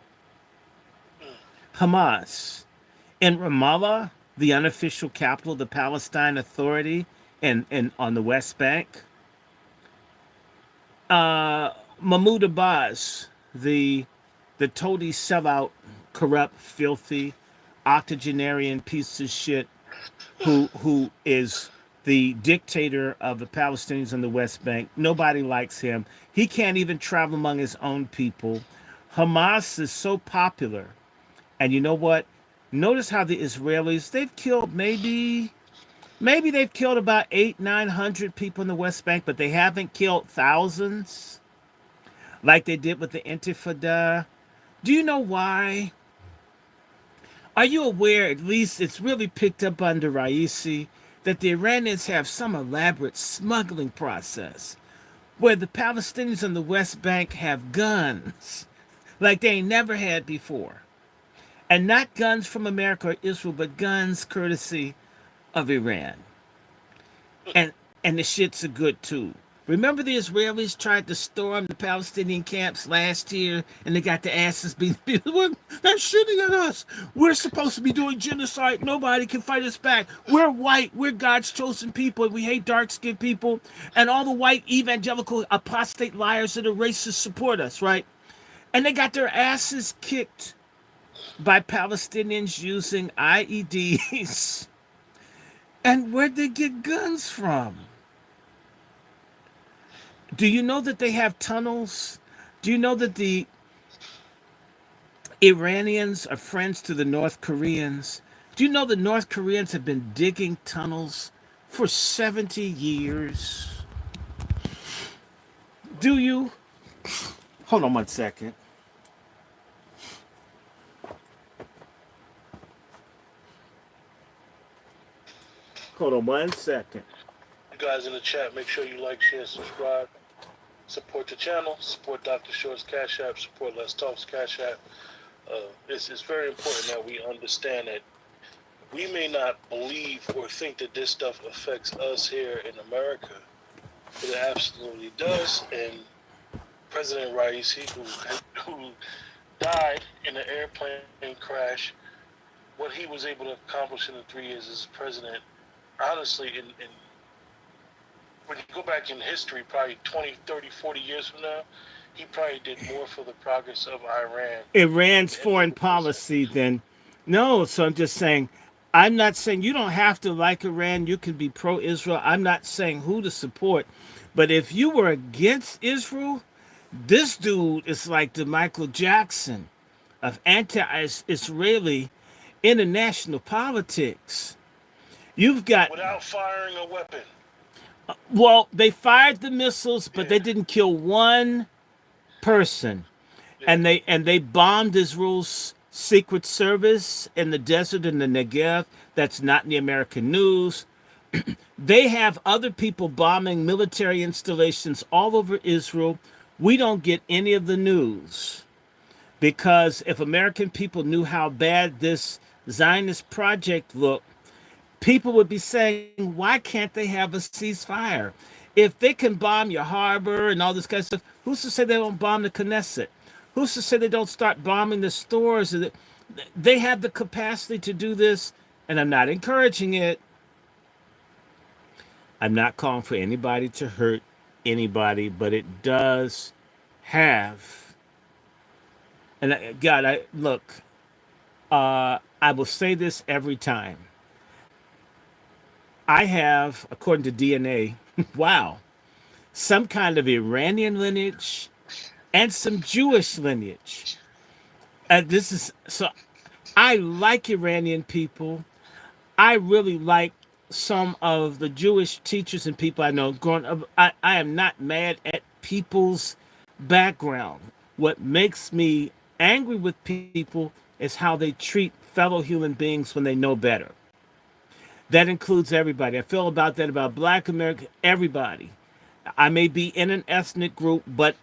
Hamas. In Ramallah, the unofficial capital of the Palestine Authority, and on the West Bank, Mahmoud Abbas, the totally sellout, corrupt, filthy, octogenarian piece of shit who is the dictator of the Palestinians on the West Bank. Nobody likes him. He can't even travel among his own people. Hamas is so popular. And you know what? Notice how the Israelis, they've killed maybe they've killed about 800-900 people in the West Bank, but they haven't killed thousands like they did with the Intifada. Do you know why? Are you aware, at least it's really picked up under Raisi, that the Iranians have some elaborate smuggling process where the Palestinians on the West Bank have guns like they ain't never had before? And not guns from America or Israel, but guns courtesy of Iran. And and the shits are good too. Remember the Israelis tried to storm the Palestinian camps last year and they got their asses beat. They're shitting at us. We're supposed to be doing genocide. Nobody can fight us back. We're white. We're God's chosen people. We hate dark skinned people. And all the white evangelical apostate liars that are racist support us, right? And they got their asses kicked by Palestinians using IEDs. And where'd they get guns from? Do you know that they have tunnels? Do you know that the Iranians are friends to the North Koreans? Do you know the North Koreans have been digging tunnels for 70 years? Do you? Hold on one second. Hold on one second. You guys in the chat, make sure you like, share, subscribe. Support the channel, support Dr. Short's Cash App, support Let's Talk's Cash App. It's very important that we understand that we may not believe or think that this stuff affects us here in America, but it absolutely does. And President Raisi, who died in an airplane crash, what he was able to accomplish in the 3 years as president, honestly, in when you go back in history, probably 20, 30, 40 years from now, he probably did more for the progress of Iran. Iran's foreign policy than. No, so I'm just saying, I'm not saying you don't have to like Iran. You can be pro Israel. I'm not saying who to support. But if you were against Israel, this dude is like the Michael Jackson of anti Israeli international politics. You've got. Without firing a weapon. Well, they fired the missiles, but Yeah. they didn't kill one person. Yeah. And they bombed Israel's secret service in the desert in the Negev. That's not in the American news. They have other people bombing military installations all over Israel. We don't get any of the news because if American people knew how bad this Zionist project looked, people would be saying, why can't they have a ceasefire? If they can bomb your harbor and all this kind of stuff, who's to say they don't bomb the Knesset? Who's to say they don't start bombing the stores? They have the capacity to do this, and I'm not encouraging it. I'm not calling for anybody to hurt anybody, but it does have. And God, look, I will say this every time. I have, according to DNA, wow, some kind of Iranian lineage and some Jewish lineage. This is so. I like Iranian people. I really like some of the Jewish teachers and people I know. Growing up, I am not mad at people's background. What makes me angry with people is how they treat fellow human beings when they know better. That includes everybody. I feel about that about Black America, everybody. I may be in an ethnic group, but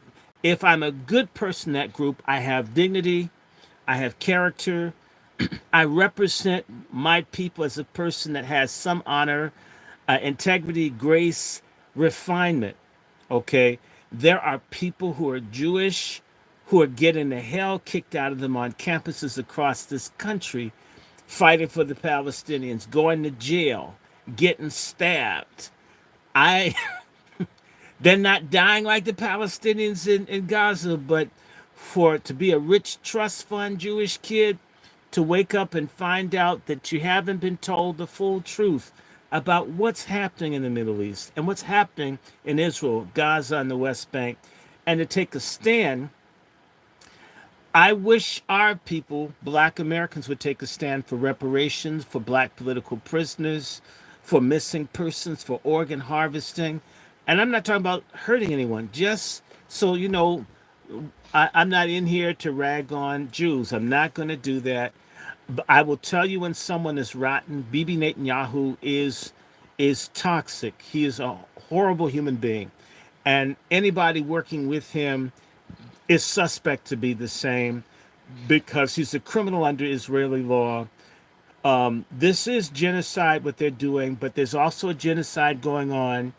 if I'm a good person in that group, I have dignity, I have character, I represent my people as a person that has some honor, integrity, grace, refinement. Okay? There are people who are Jewish who are getting the hell kicked out of them on campuses across this country, fighting for the Palestinians, going to jail, getting stabbed. I They're not dying like the Palestinians in Gaza, but for to be a rich trust fund Jewish kid, to wake up and find out that you haven't been told the full truth about what's happening in the Middle East and what's happening in Israel, Gaza, and the West Bank, and to take a stand. I wish our people, black Americans, would take a stand for reparations for black political prisoners, for missing persons, for organ harvesting. And I'm not talking about hurting anyone, just so you know, I'm not in here to rag on Jews. I'm not going to do that. But I will tell you when someone is rotten. Bibi Netanyahu is toxic. He is a horrible human being, and anybody working with him is suspect to be the same because he's a criminal under Israeli law. This is genocide, what they're doing, but there's also a genocide going on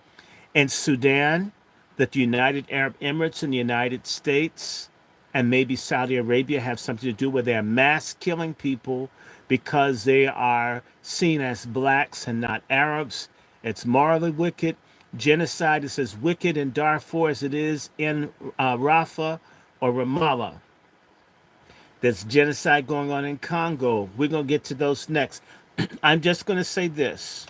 in Sudan, that the United Arab Emirates and the United States and maybe Saudi Arabia have something to do with. They're mass killing people because they are seen as blacks and not Arabs. It's morally wicked. Genocide is as wicked in Darfur as it is in Rafah or Ramallah. There's genocide going on in Congo. We're going to get to those next. I'm just going to say this.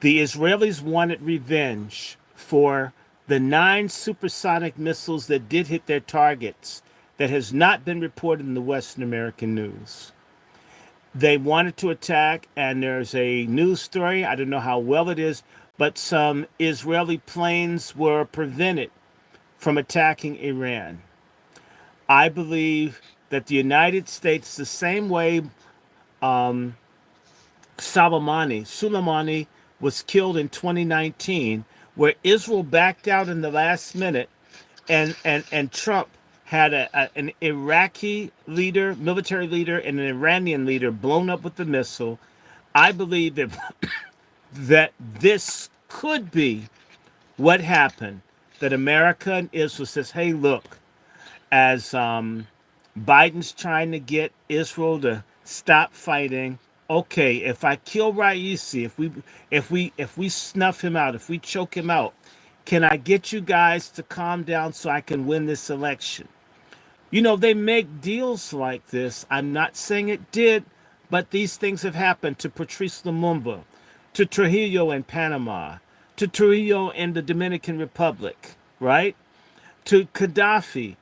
The Israelis wanted revenge for the 9 supersonic missiles that did hit their targets that has not been reported in the Western American news. They wanted to attack, and there's a news story, I don't know how well it is, but some Israeli planes were prevented from attacking Iran. I believe that the United States, the same way Soleimani was killed in 2019, where Israel backed out in the last minute, and Trump had an Iraqi leader, military leader, and an Iranian leader blown up with the missile. I believe that that this could be what happened. That America and Israel says, "Hey, look, as Biden's trying to get Israel to stop fighting. Okay, if I kill Raisi, if we snuff him out, if we choke him out, can I get you guys to calm down so I can win this election?" You know, they make deals like this. I'm not saying it did, but these things have happened to Patrice Lumumba, to Trujillo in Panama, to Trujillo in the Dominican Republic, right? To Gaddafi.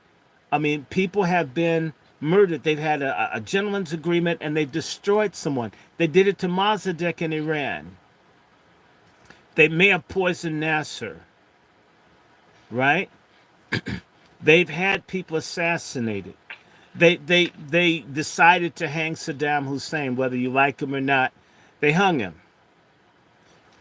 I mean, people have been murdered. They've had a gentleman's agreement and they've destroyed someone. They did it to Mossadegh in Iran. They may have poisoned Nasser, right? They've had people assassinated. They decided to hang Saddam Hussein, whether you like him or not. They hung him.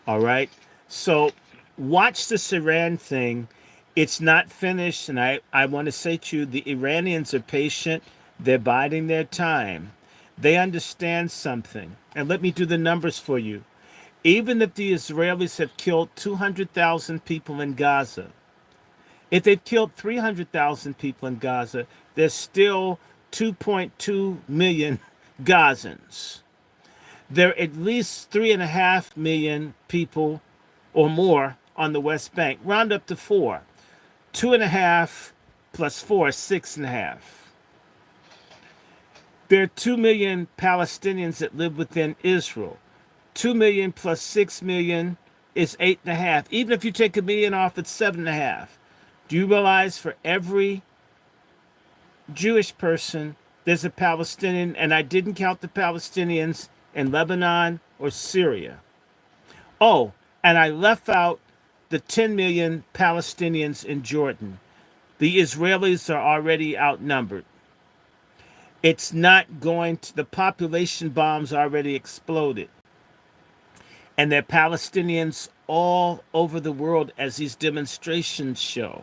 All right. So watch this Iran thing. It's not finished, and I want to say to you, the Iranians are patient. They're biding their time. They understand something. And let me do the numbers for you. Even if the Israelis have killed 200,000 people in Gaza, if they've killed 300,000 people in Gaza, there's still 2.2 million Gazans. There are at least 3.5 million people or more on the West Bank. Round up to 4. 2.5 plus 4 is 6.5. There are 2 million Palestinians that live within Israel. 2 million plus 6 million is 8.5. Even if you take 1 million off, it's 7.5. Do you realize for every Jewish person, there's a Palestinian, and I didn't count the Palestinians in Lebanon or Syria. Oh, and I left out the 10 million Palestinians in Jordan. The Israelis are already outnumbered. It's not going to, the population bombs already exploded. And there are Palestinians all over the world, as these demonstrations show.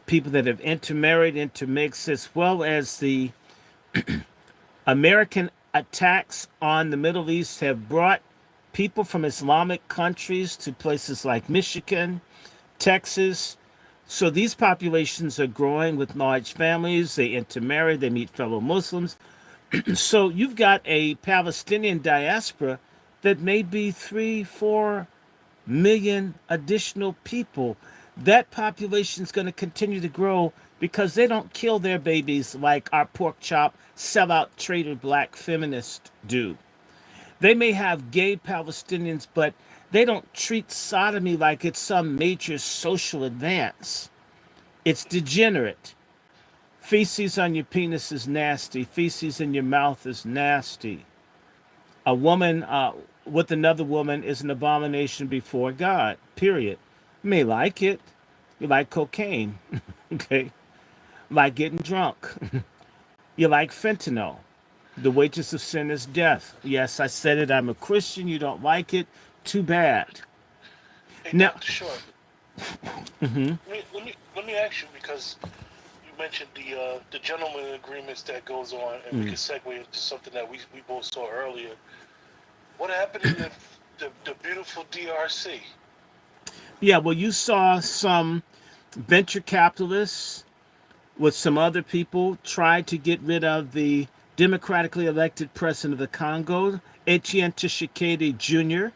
People that have intermarried, intermixed, as well as the American attacks on the Middle East have brought people from Islamic countries to places like Michigan, Texas. So these populations are growing with large families. They intermarry, they meet fellow Muslims. So you've got a Palestinian diaspora that may be 3, 4 million additional people. That population is going to continue to grow because they don't kill their babies like our pork chop, sellout, traitor black feminists do. They may have gay Palestinians, but they don't treat sodomy like it's some major social advance. It's degenerate. Feces on your penis is nasty. Feces in your mouth is nasty. A woman with another woman is an abomination before God, period. You may like it. You like cocaine, okay? Like getting drunk. You like fentanyl. The wages of sin is death. Yes, I said it. I'm a Christian. You don't like it. Too bad. Hey, Now, Dr. Short, mhm, let me ask you, because you mentioned the gentleman agreements that goes on, and we can segue into something that we both saw earlier. What happened in the beautiful DRC? yeah, well, you saw some venture capitalists with some other people try to get rid of the democratically elected president of the Congo, Etienne Tshisekedi Jr.,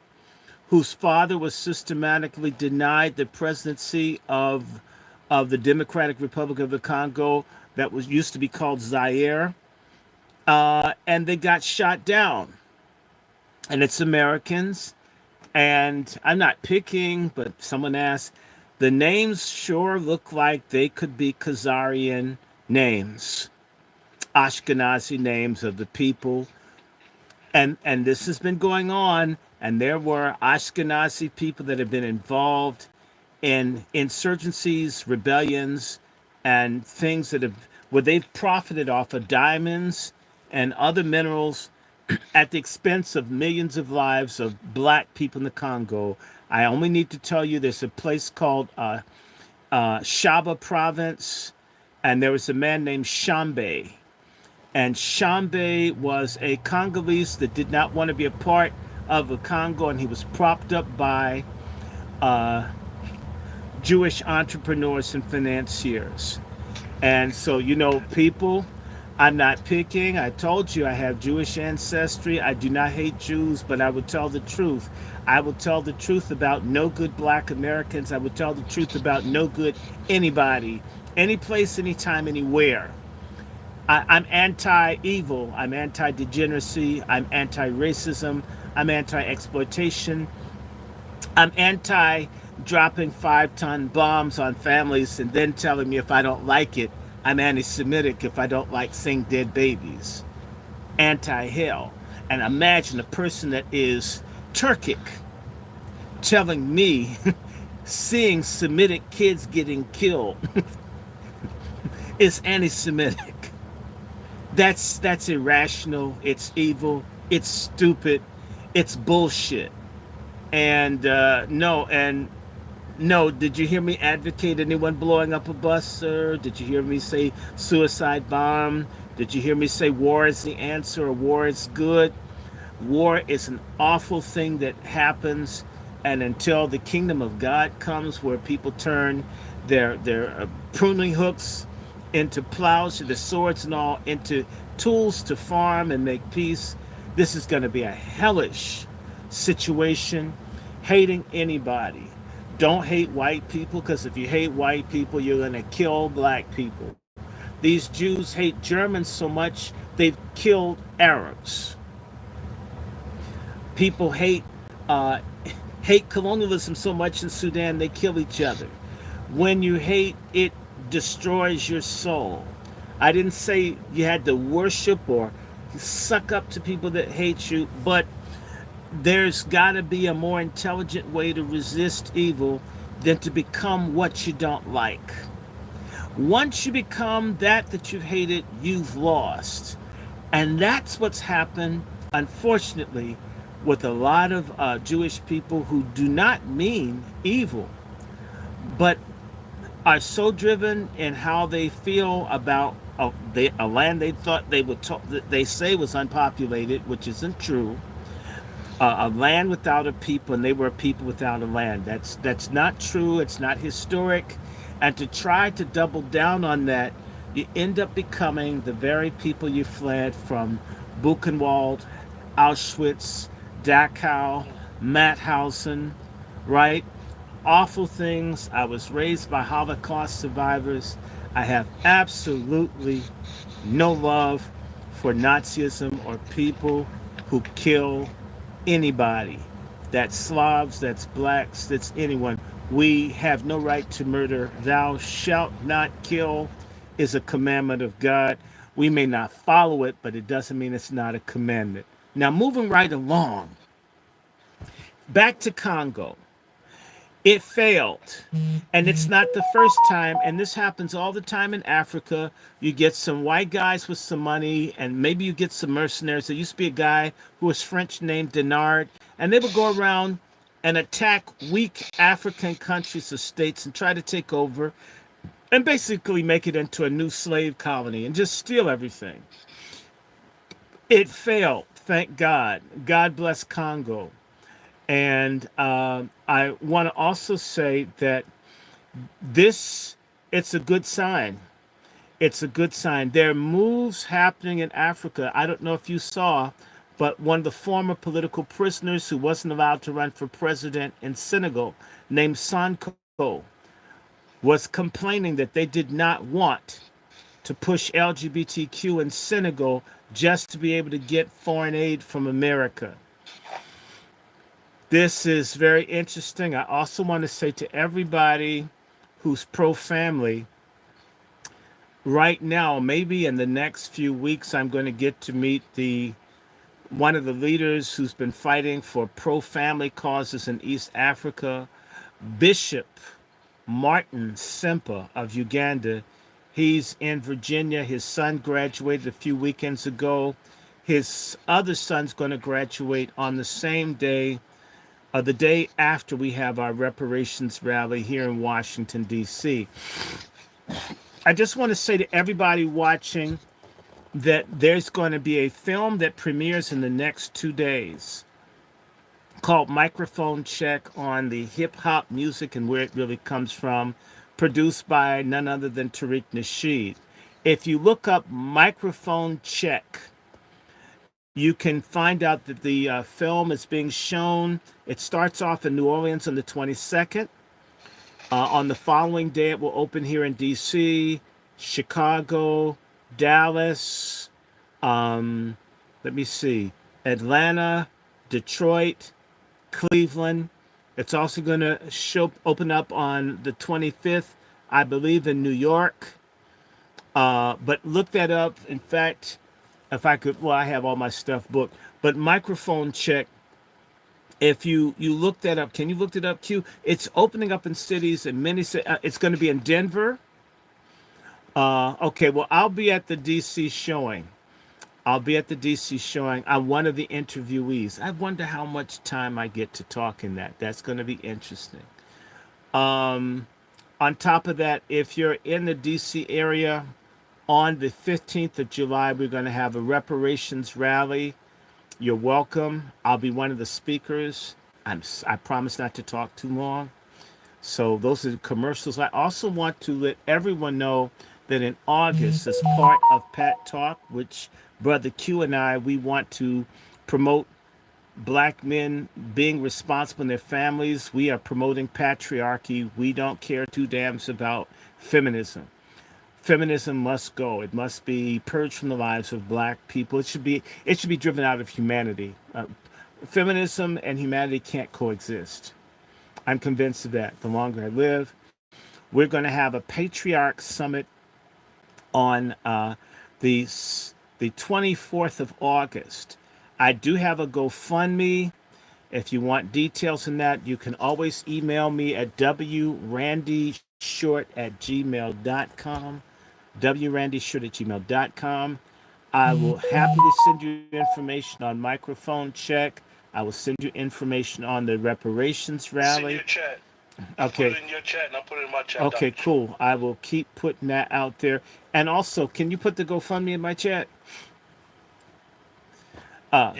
whose father was systematically denied the presidency of the Democratic Republic of the Congo that was used to be called Zaire, and they got shot down. And it's Americans, and I'm not picking, but someone asked, the names sure look like they could be Khazarian names, Ashkenazi names of the people, and this has been going on, and there were Ashkenazi people that have been involved in insurgencies, rebellions, and things that have where they've profited off of diamonds and other minerals at the expense of millions of lives of black people in the Congo. I only need to tell you there's a place called Shaba province, and there was a man named Shambe. And Shambe was a Congolese that did not want to be a part of the Congo, and he was propped up by Jewish entrepreneurs and financiers. And so, people, I'm not picking. I told you I have Jewish ancestry. I do not hate Jews, but I would tell the truth. I will tell the truth about no good black Americans. I would tell the truth about no good anybody, any place, anytime, anywhere. I'm anti evil. I'm anti degeneracy. I'm anti racism. I'm anti exploitation. I'm anti dropping 5-ton bombs on families and then telling me if I don't like it, I'm anti Semitic if I don't like seeing dead babies. Anti hell. And imagine a person that is Turkic telling me seeing Semitic kids getting killed is anti Semitic. That's irrational. It's evil. It's stupid. It's bullshit. And no, did you hear me advocate anyone blowing up a bus, sir? Did you hear me say suicide bomb? Did you hear me say war is the answer or war is good? War is an awful thing that happens, and until the kingdom of God comes, where people turn their pruning hooks into plows, the swords and all into tools to farm and make peace, this is going to be a hellish situation. Hating anybody. Don't hate white people, because if you hate white people, you're going to kill black people. These Jews hate Germans so much, they've killed Arabs. People hate colonialism so much in Sudan, they kill each other. When you hate, it destroys your soul. I didn't say you had to worship or suck up to people that hate you, but there's got to be a more intelligent way to resist evil than to become what you don't like. Once you become that you've hated, you've lost. And that's what's happened, unfortunately, with a lot of Jewish people who do not mean evil, but are so driven in how they feel about a land they thought they say was unpopulated, which isn't true. A land without a people, and they were a people without a land. That's not true. It's not historic. And to try to double down on that, you end up becoming the very people you fled from: Buchenwald, Auschwitz, Dachau, Mauthausen, right? Awful things. I was raised by Holocaust survivors. I have absolutely no love for Nazism or people who kill anybody. That's Slavs, that's blacks, that's anyone. We have no right to murder. Thou shalt not kill is a commandment of God. We may not follow it, but it doesn't mean it's not a commandment. Now, moving right along, back to Congo. It failed. And it's not the first time, and this happens all the time in Africa. You get some white guys with some money, and maybe you get some mercenaries. There used to be a guy who was French named Denard, and they would go around and attack weak African countries or states and try to take over and basically make it into a new slave colony and just steal everything. It failed, thank God. God bless Congo. And I want to also say that this, it's a good sign. It's a good sign. There are moves happening in Africa. I don't know if you saw, but one of the former political prisoners who wasn't allowed to run for president in Senegal, named Sonko, was complaining that they did not want to push LGBTQ in Senegal just to be able to get foreign aid from America. This is very interesting. I also want to say to everybody who's pro family, right now, maybe in the next few weeks, I'm going to get to meet the one of the leaders who's been fighting for pro family causes in East Africa, Bishop Martin Sempa of Uganda. He's in Virginia. His son graduated a few weekends ago. His other son's going to graduate on the same day, the day after we have our reparations rally here in Washington, D.C. I just want to say to everybody watching that there's going to be a film that premieres in the next 2 days called Microphone Check on the hip hop music and where it really comes from, produced by none other than Tariq Nasheed. If you look up Microphone Check, you can find out that the film is being shown. It starts off in New Orleans on the 22nd. On the following day, it will open here in DC, Chicago, Dallas, let me see, Atlanta, Detroit, Cleveland. It's also going to open up on the 25th, I believe, in New York. But look that up. In fact, if I could, well, I have all my stuff booked. But Microphone Check, if you look that up, can you look it up, Q? It's opening up in cities and many. It's going to be in Denver. Okay, well, I'll be at the DC showing. I'll be at the DC showing. I'm one of the interviewees. I wonder how much time I get to talk in that. That's going to be interesting. Um, on top of that, if you're in the DC area, on the 15th of July, we're going to have a reparations rally. You're welcome. I'll be one of the speakers. I promise not to talk too long. So those are the commercials. I also want to let everyone know that in August, as part of Pat Talk, which Brother Q and I, we want to promote black men being responsible in their families. We are promoting patriarchy. We don't care two dams about feminism. Feminism must go. It must be purged from the lives of black people. It should be driven out of humanity. Feminism and humanity can't coexist. I'm convinced of that. The longer I live, we're going to have a patriarch summit on the the 24th of August. I do have a GoFundMe. If you want details on that, you can always email me at wrandyshort@gmail.com. wrandyshort@gmail.com. I will happily send you information on microphone check. I will send you information on the reparations Send rally. your chat. Put Okay. it in your chat, and I'll put it in my chat. Okay, Dr. cool. I will keep putting that out there. And also, can you put the GoFundMe in my chat? Yeah.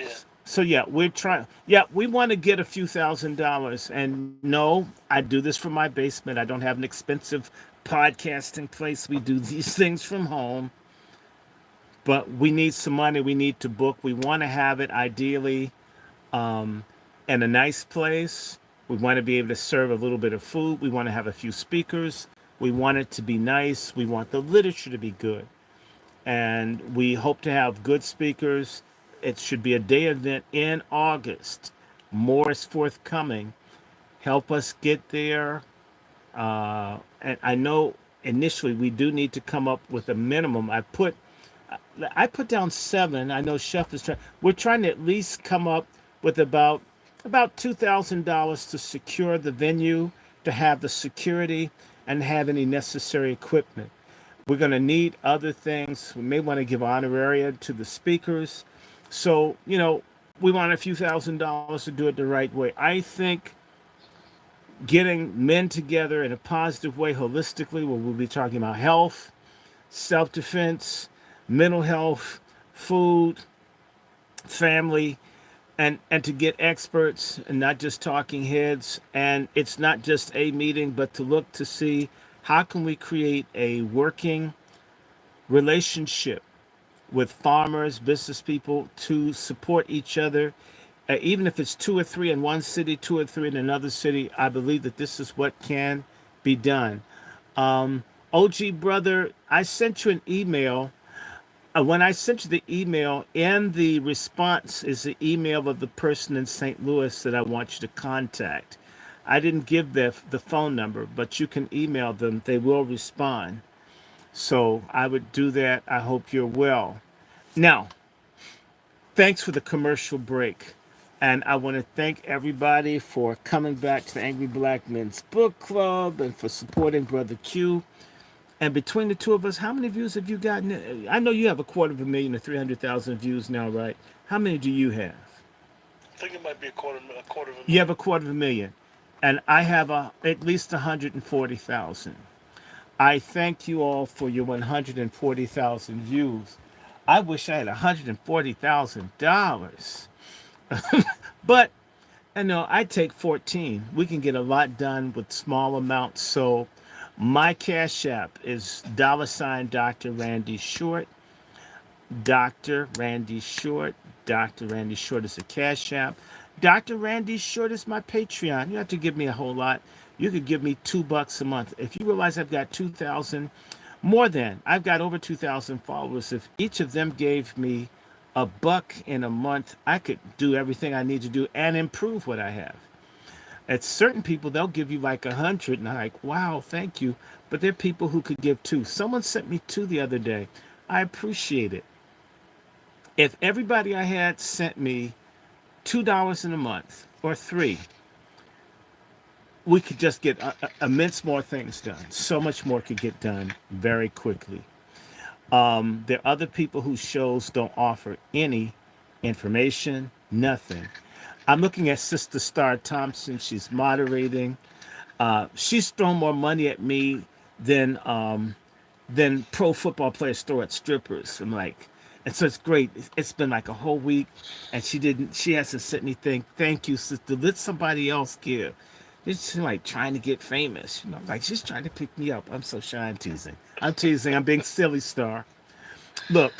So yeah, we're trying. Yeah, we want to get a few $1,000s. And no, I do this from my basement. I don't have an expensive podcasting place. We do these things from home. But we need some money. We need to book. We want to have it ideally in a nice place. We want to be able to serve a little bit of food. We want to have a few speakers. We want it to be nice. We want the literature to be good. And we hope to have good speakers. It should be a day event in August. More is forthcoming. Help us get there. And I know initially we do need to come up with a minimum. I put down 7. I know Chef is trying. We're trying to at least come up with about $2,000 to secure the venue, to have the security, and have any necessary equipment. We're going to need other things. We may want to give honoraria to the speakers. So, we want a few $1,000s to do it the right way. I think getting men together in a positive way, holistically, where we'll be talking about health, self defense, mental health, food, family, and to get experts and not just talking heads. And it's not just a meeting, but to look to see how can we create a working relationship with farmers, business people, to support each other. Even if it's 2 or 3 in one city, 2 or 3 in another city, I believe that this is what can be done. OG brother, I sent you an email. When I sent you the email, in the response is the email of the person in St. Louis that I want you to contact. I didn't give the phone number, but you can email them. They will respond. So I would do that. I hope you're well. Now, thanks for the commercial break. And I want to thank everybody for coming back to the Angry Black Men's Book Club and for supporting Brother Q. And between the two of us, how many views have you gotten? I know you have 250,000 to 300,000 views now, right? How many do you have? I think it might be a quarter of a You have million. 250,000. And I have at least 140,000. I thank you all for your 140,000 views. I wish I had $140,000. But I know I take 14. We can get a lot done with small amounts. So my Cash App is $ Dr. Randy Short. Dr. Randy Short. Dr. Randy Short is a Cash App. Dr. Randy Short is my Patreon. You don't have to give me a whole lot. You could give me $2 a month. If you realize I've got 2,000, I've got over 2,000 followers. If each of them gave me $1 in a month, I could do everything I need to do and improve what I have. At certain people, they'll give you like 100, and I'm like, wow, thank you. But there are people who could give 2. Someone sent me 2 the other day. I appreciate it. If everybody I had sent me $2 in a month or 3, we could just get immense more things done. So much more could get done very quickly. There are other people whose shows don't offer any information, nothing. I'm looking at Sister Star Thompson. She's moderating. She's thrown more money at me than pro football players throw at strippers. I'm like, and so it's great. It's been like a whole week, and she hasn't sent anything. Thank you, sister. Let somebody else give. It's like trying to get famous, like she's trying to pick me up. I'm so shy. I'm teasing. I'm teasing. I'm being silly, Star. Look,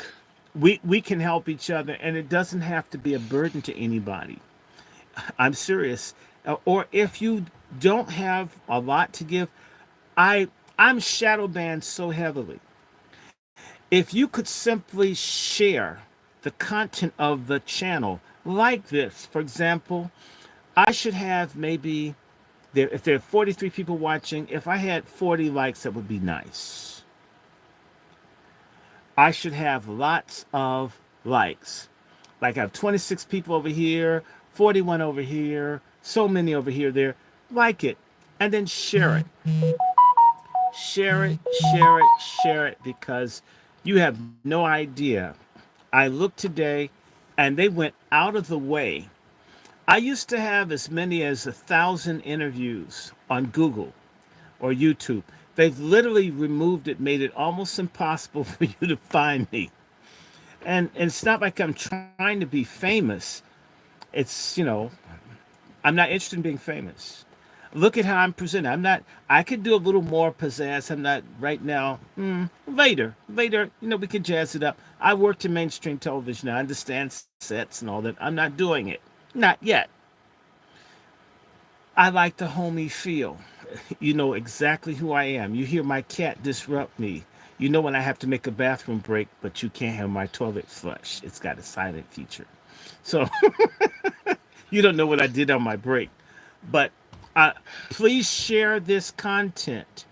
we can help each other, and it doesn't have to be a burden to anybody. I'm serious. Or if you don't have a lot to give, I'm shadow banned so heavily. If you could simply share the content of the channel like this, for example, I should have maybe if there are 43 people watching, if I had 40 likes, that would be nice. I should have lots of likes. Like I have 26 people over here, 41 over here, so many over here, there. Like it. And then share it. Share it, share it, share it, because you have no idea. I looked today and they went out of the way. I used to have as many as 1,000 interviews on Google or YouTube. They've literally removed it, made it almost impossible for you to find me. And it's not like I'm trying to be famous. It's, I'm not interested in being famous. Look at how I'm presented. I could do a little more pizzazz. I'm not right now. Later, we can jazz it up. I worked in mainstream television. I understand sets and all that. I'm not doing it. Not yet. I like the homey feel. You know exactly who I am. You hear my cat disrupt me. You know when I have to make a bathroom break, but you can't have my toilet flush. It's got a silent feature. So you don't know what I did on my break. But uh, please share this content.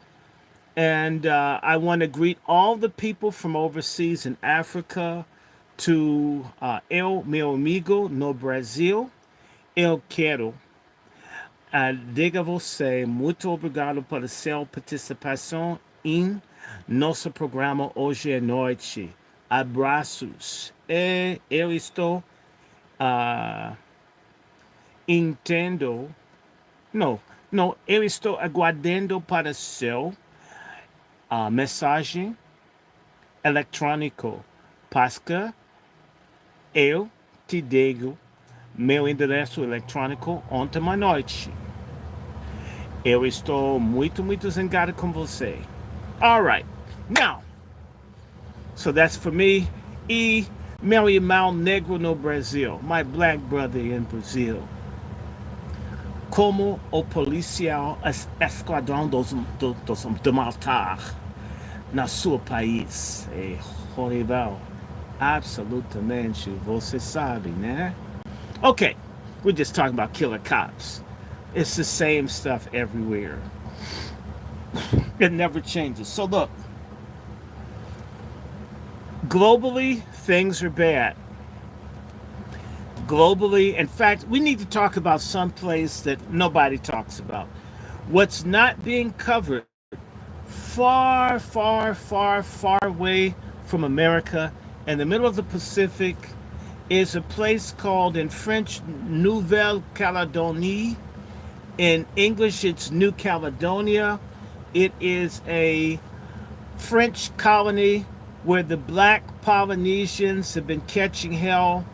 And I want to greet all the people from overseas in Africa to El Meu Amigo no Brasil. Eu quero diga a você muito obrigado pela sua participação em nosso programa hoje à noite. Abraços. E eu estou uh, entendo. Não, não, eu estou aguardando para seu mensagem eletrônico. Pasca, eu te digo meu endereço eletrônico ontem à noite. Eu estou muito zangado com você. All right. Now, so that's for me. E meu irmão negro no Brasil. My black brother in Brazil. Como o policial esquadrão do matar na seu país. É horrível. Absolutamente. Você sabe, né? Okay. We're just talking about killer cops. It's the same stuff everywhere. It never changes. So look, globally, things are bad. Globally, in fact, we need to talk about some place that nobody talks about. What's not being covered far away from America in the middle of the Pacific is a place called in French Nouvelle Calédonie. In English, it's New Caledonia. It is a French colony where the black Polynesians have been catching hell.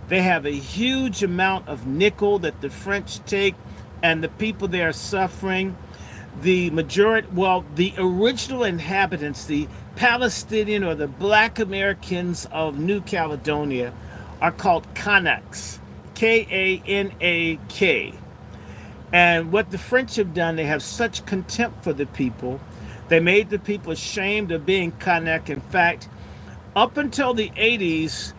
They have a huge amount of nickel that the French take, and the people there are suffering. The majority, well, the original inhabitants, the Palestinian or the black Americans of New Caledonia, are called Kanaks, Kanak. And what the French have done, they have such contempt for the people. They made the people ashamed of being Kanak. In fact, up until the 80s,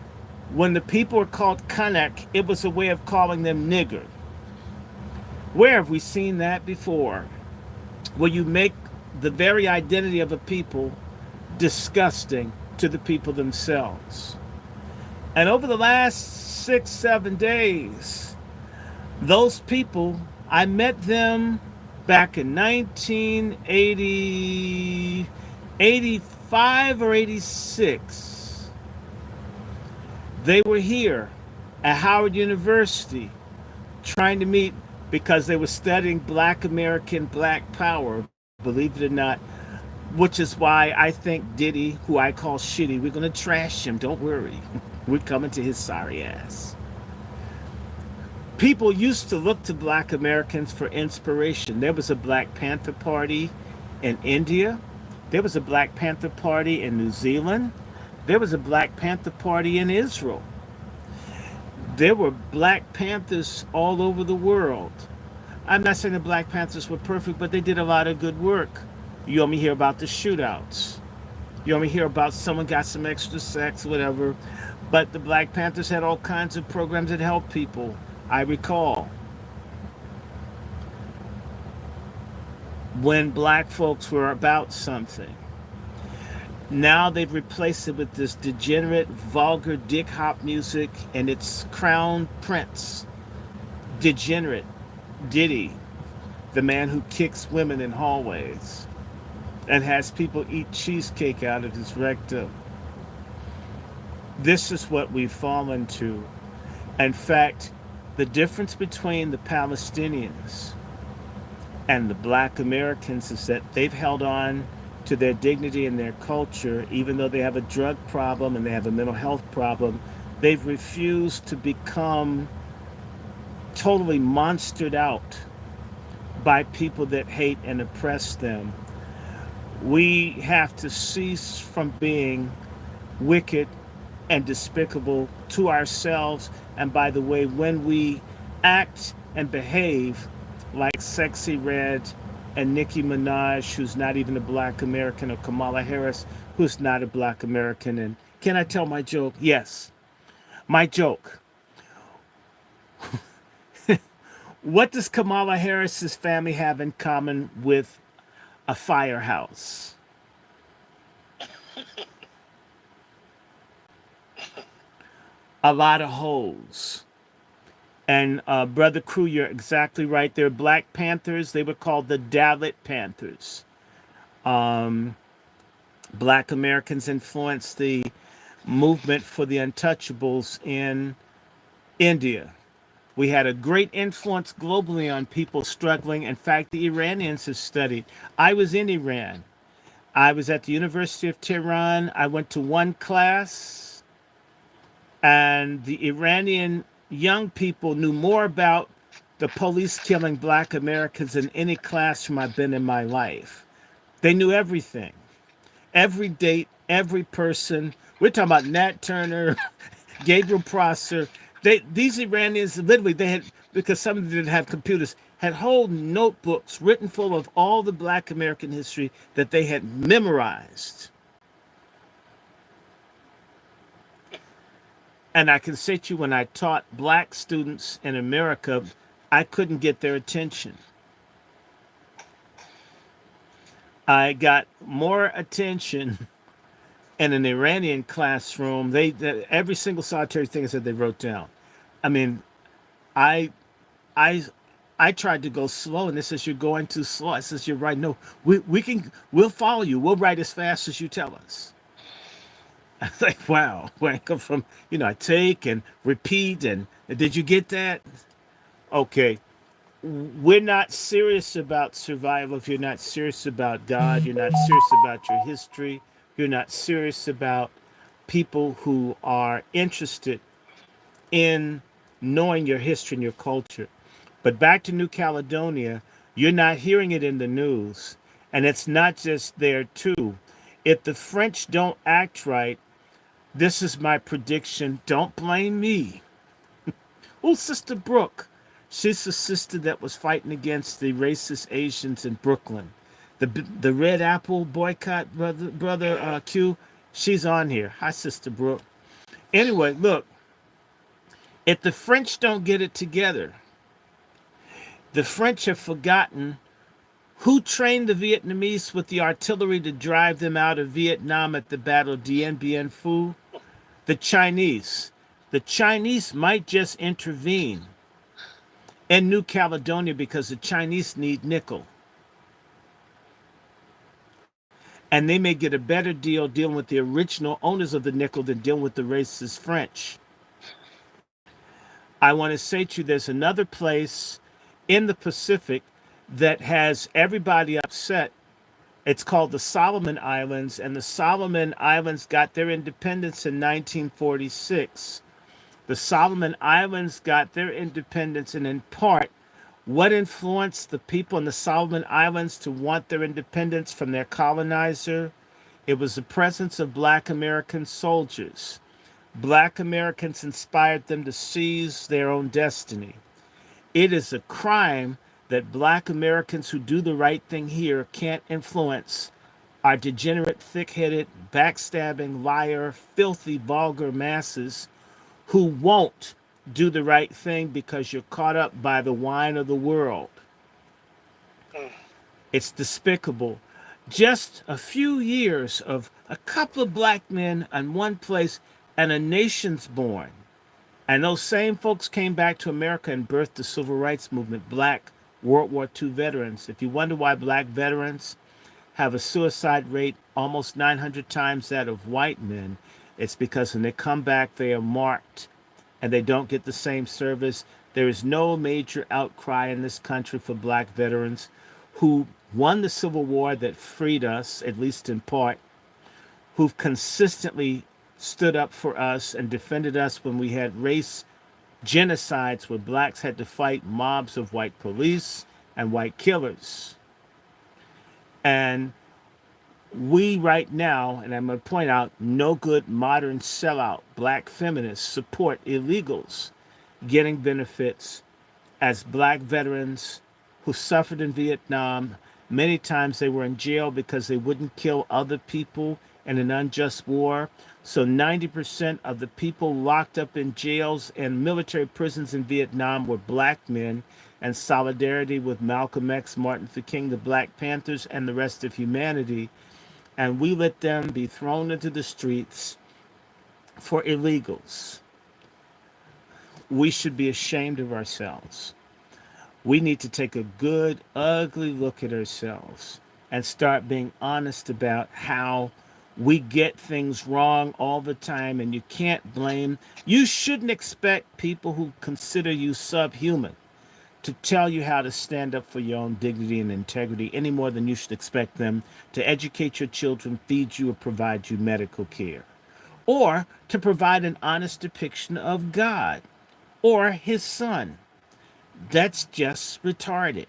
when the people were called Kanak, it was a way of calling them nigger. Where have we seen that before? Where you make the very identity of a people disgusting to the people themselves. And over the last 6-7 days, those people, I met them back in 1980, 85 or 86. They were here at Howard University trying to meet because they were studying Black American Black Power, believe it or not, which is why I think Diddy, who I call Shiddy, we're going to trash him, don't worry. We're coming to his sorry ass. People used to look to Black Americans for inspiration. There was a Black Panther Party in India. There was a Black Panther Party in New Zealand. There was a Black Panther Party in Israel. There were Black Panthers all over the world. I'm not saying the Black Panthers were perfect, but they did a lot of good work. You only hear about the shootouts. You only hear about someone got some extra sex, whatever. But the Black Panthers had all kinds of programs that helped people. I recall when black folks were about something. Now they've replaced it with this degenerate, vulgar dick hop music, and it's Crown Prince, degenerate, Diddy, the man who kicks women in hallways and has people eat cheesecake out of his rectum. This is what we've fallen to. In fact, the difference between the Palestinians and the Black Americans is that they've held on to their dignity and their culture, even though they have a drug problem and they have a mental health problem. They've refused to become totally monstered out by people that hate and oppress them. We have to cease from being wicked and despicable to ourselves. And by the way, when we act and behave like Sexy Red and Nicki Minaj, who's not even a black American, or Kamala Harris, who's not a black American. And can I tell my joke? Yes. My joke. What does Kamala Harris's family have in common with a firehouse? A lot of holes. And Brother Crew, you're exactly right. They're Black Panthers. They were called the Dalit Panthers. Um, Black Americans influenced the movement for the untouchables in India. We had a great influence globally on people struggling. In fact, the Iranians have studied. I was in Iran. I was at the University of Tehran. I went to one class, and the Iranian young people knew more about the police killing black Americans than any classroom I've been in my life. They knew everything, every date, every person. We're talking about Nat Turner, Gabriel Prosser. These Iranians literally, they had, because some of them didn't have computers, had whole notebooks written full of all the black American history that they had memorized. And I can say to you, when I taught black students in America, I couldn't get their attention. I got more attention in an Iranian classroom. Every single solitary thing I said they wrote down. I mean, I I I tried to go slow, and it says you're going too slow. I says you're right. No, we'll follow you. We'll write as fast as you tell us. I was like, wow. Where I come from, I take and repeat, and did you get that? Okay, we're not serious about survival if you're not serious about God. You're not serious about your history. You're not serious about people who are interested in knowing your history and your culture. But back to New Caledonia, you're not hearing it in the news. And it's not just there, too. If the French don't act right, this is my prediction. Don't blame me. Oh, Sister Brooke. She's the sister that was fighting against the racist Asians in Brooklyn. The Red Apple boycott, brother Q. She's on here. Hi, Sister Brooke. Anyway, look. If the French don't get it together, the French have forgotten who trained the Vietnamese with the artillery to drive them out of Vietnam at the Battle of Dien Bien Phu. The Chinese. The Chinese might just intervene in New Caledonia because the Chinese need nickel. And they may get a better deal dealing with the original owners of the nickel than dealing with the racist French. I want to say to you, there's another place in the Pacific that has everybody upset. It's called the Solomon Islands, and the Solomon Islands got their independence in 1946. The Solomon Islands got their independence, and in part, what influenced the people in the Solomon Islands to want their independence from their colonizer? It was the presence of black American soldiers. Black Americans inspired them to seize their own destiny. It is a crime that black Americans who do the right thing here can't influence our degenerate, thick-headed, backstabbing, liar, filthy, vulgar masses who won't do the right thing because you're caught up by the wine of the world. It's despicable. Just a few years of a couple of black men in one place and a nation's born. And those same folks came back to America and birthed the civil rights movement, black World War II veterans. If you wonder why black veterans have a suicide rate almost 900 times that of white men, it's because when they come back, they are marked and they don't get the same service. There is no major outcry in this country for black veterans who won the Civil War that freed us, at least in part, who've consistently stood up for us and defended us when we had race genocides where blacks had to fight mobs of white police and white killers. And we right now, and I'm going to point out, no good modern sellout black feminists support illegals getting benefits as black veterans who suffered in Vietnam. Many times they were in jail because they wouldn't kill other people in an unjust war. So 90% of the people locked up in jails and military prisons in Vietnam were black men, and solidarity with Malcolm X, Martin Luther King, the Black Panthers, and the rest of humanity. And we let them be thrown into the streets for illegals. We should be ashamed of ourselves. We need to take a good, ugly look at ourselves and start being honest about how we get things wrong all the time. And you can't blame, you shouldn't expect people who consider you subhuman to tell you how to stand up for your own dignity and integrity any more than you should expect them to educate your children, feed you, or provide you medical care, or to provide an honest depiction of God or his son. That's just retarded.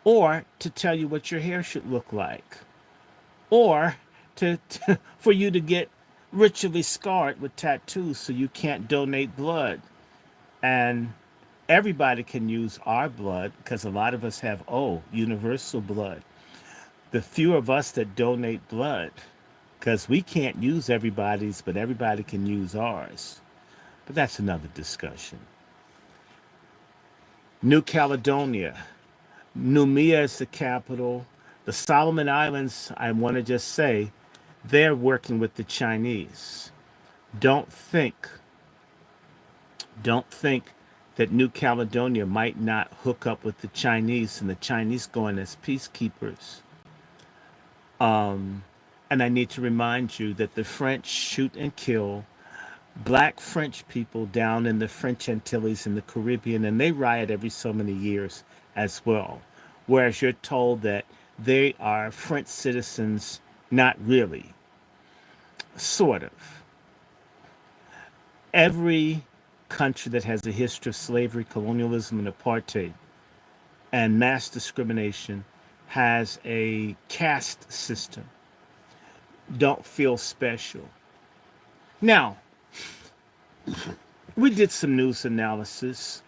Or to tell you what your hair should look like, or for you to get ritually scarred with tattoos so you can't donate blood. And everybody can use our blood because a lot of us have universal blood. The few of us that donate blood, because we can't use everybody's, but everybody can use ours. But that's another discussion. New Caledonia. Noumea is the capital. The Solomon Islands, I want to just say, they're working with the Chinese. Don't think, don't think that New Caledonia might not hook up with the Chinese and the Chinese going as peacekeepers. And I need to remind you that the French shoot and kill black French people down in the French Antilles in the Caribbean, and they riot every so many years as well. Whereas you're told that they are French citizens, not really, sort of. Every country that has a history of slavery, colonialism, and apartheid and mass discrimination has a caste system. Don't feel special. Now, we did some news analysis,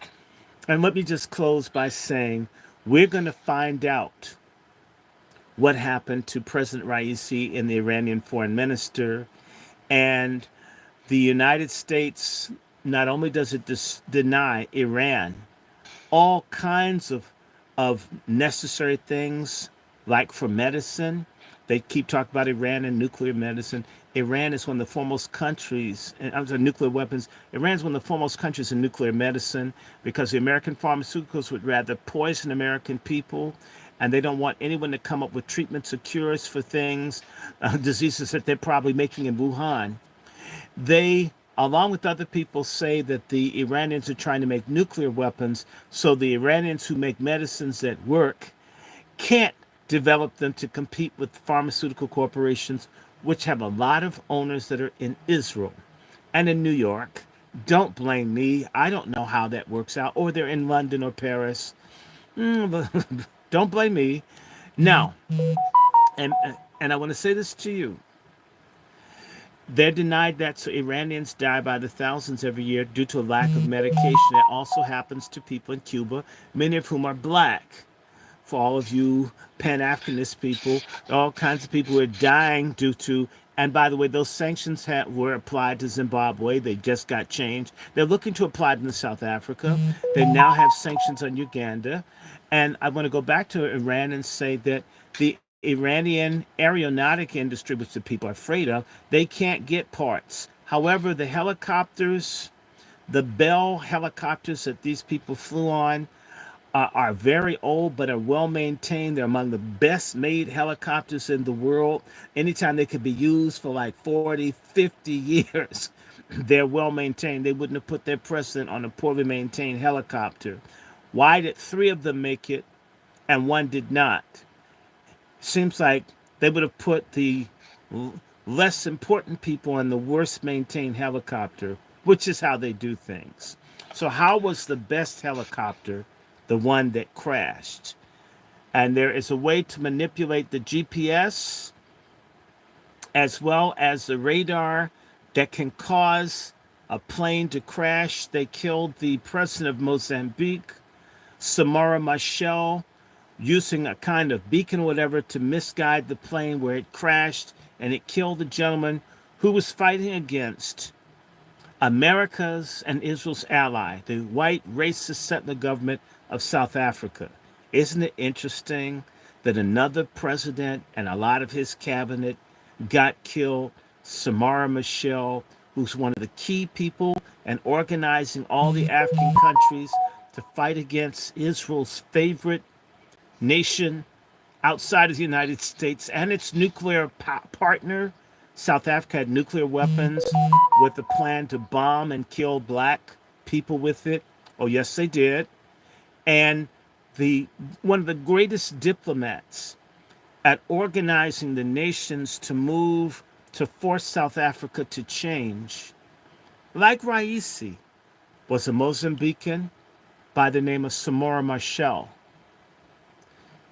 and let me just close by saying we're going to find out what happened to President Raisi and the Iranian foreign minister. And the United States, not only does it deny Iran all kinds of necessary things, like for medicine. They keep talking about Iran and nuclear medicine. Iran is one of the foremost countries, nuclear weapons. Iran is one of the foremost countries in nuclear medicine because the American pharmaceuticals would rather poison American people, and they don't want anyone to come up with treatments or cures for things, diseases that they're probably making in Wuhan. They, along with other people, say that the Iranians are trying to make nuclear weapons, so the Iranians who make medicines that work can't develop them to compete with pharmaceutical corporations, which have a lot of owners that are in Israel and in New York. Don't blame me. I don't know how that works out. Or they're in London or Paris. Don't blame me. Now, and I want to say this to you. They're denied that, so Iranians die by the thousands every year due to a lack of medication. It also happens to people in Cuba, many of whom are black. For all of you Pan-Africanist people, all kinds of people who are dying due to, and by the way, those sanctions were applied to Zimbabwe. They just got changed. They're looking to apply them to South Africa. They now have sanctions on Uganda. And I want to go back to Iran and say that the Iranian aeronautic industry, which the people are afraid of, they can't get parts. However, the helicopters, the Bell helicopters that these people flew on, are very old but are well maintained. They're among the best made helicopters in the world. Anytime they could be used for like 40, 50 years, they're well maintained. They wouldn't have put their president on a poorly maintained helicopter. Why did 3 of them make it and 1 did not? Seems like they would have put the less important people in the worst maintained helicopter, which is how they do things. So how was the best helicopter the one that crashed? And there is a way to manipulate the GPS as well as the radar that can cause a plane to crash. They killed the president of Mozambique Samara Machel using a kind of beacon or whatever to misguide the plane where it crashed and it killed the gentleman who was fighting against America's and Israel's ally, the white racist settler government of South Africa. Isn't it interesting that another president and a lot of his cabinet got killed? Samara Machel, who's one of the key people and organizing all the African countries to fight against Israel's favorite nation outside of the United States and its nuclear partner. South Africa had nuclear weapons with a plan to bomb and kill black people with it. Oh, yes, they did. And the one of the greatest diplomats at organizing the nations to move to force South Africa to change, like Raisi, was a Mozambican by the name of Samora Machel.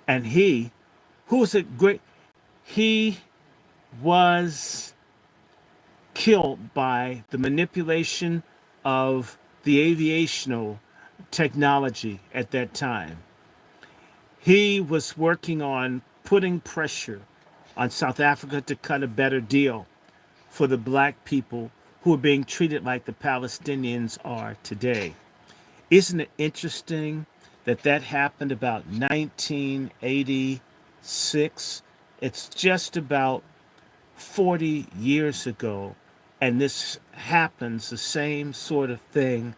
And who was a great, he was killed by the manipulation of the aviational technology at that time. He was working on putting pressure on South Africa to cut a better deal for the black people who are being treated like the Palestinians are today. Isn't it interesting that that happened about 1986? It's just about 40 years ago, and this happens, the same sort of thing.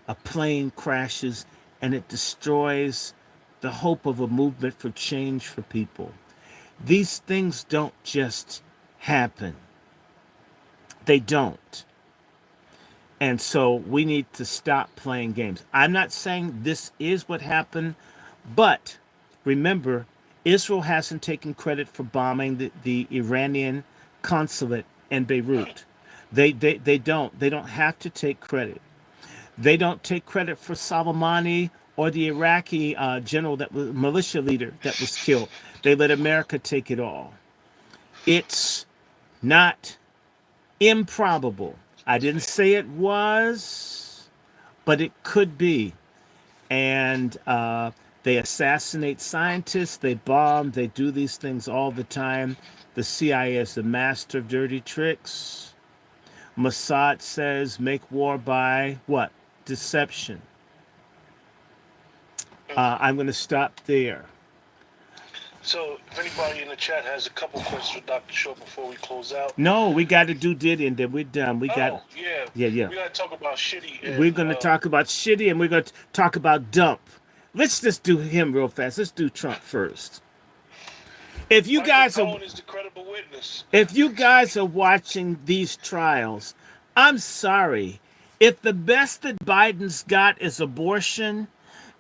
A plane crashes and it destroys the hope of a movement for change for people. These things don't just happen. They don't. And so we need to stop playing games. I'm not saying this is what happened, but remember, Israel hasn't taken credit for bombing the Iranian consulate in Beirut. They don't. They don't have to take credit. They don't take credit for Soleimani or the Iraqi general that was militia leader that was killed. They let America take it all. It's not improbable. I didn't say it was, but it could be. And they assassinate scientists, they bomb, they do these things all the time. The CIA is the master of dirty tricks. Mossad says make war by what? Deception. I'm going to stop there. So, if anybody in the chat has a couple questions for Dr. Short before we close out. No, we got to do Diddy and then we're done. We got. Yeah. Yeah. We got to talk about Shiddy. And, we're going to talk about Shiddy and we're going to talk about Dump. Let's just do him real fast. Let's do Trump first. If you guys are, is the credible witness. If you guys are watching these trials, I'm sorry. If the best that Biden's got is abortion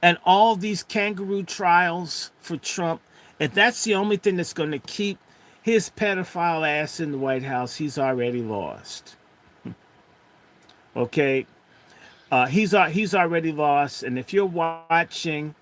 and all these kangaroo trials for Trump, if that's the only thing that's going to keep his pedophile ass in the White House, he's already lost. Okay? He's already lost. And if you're watching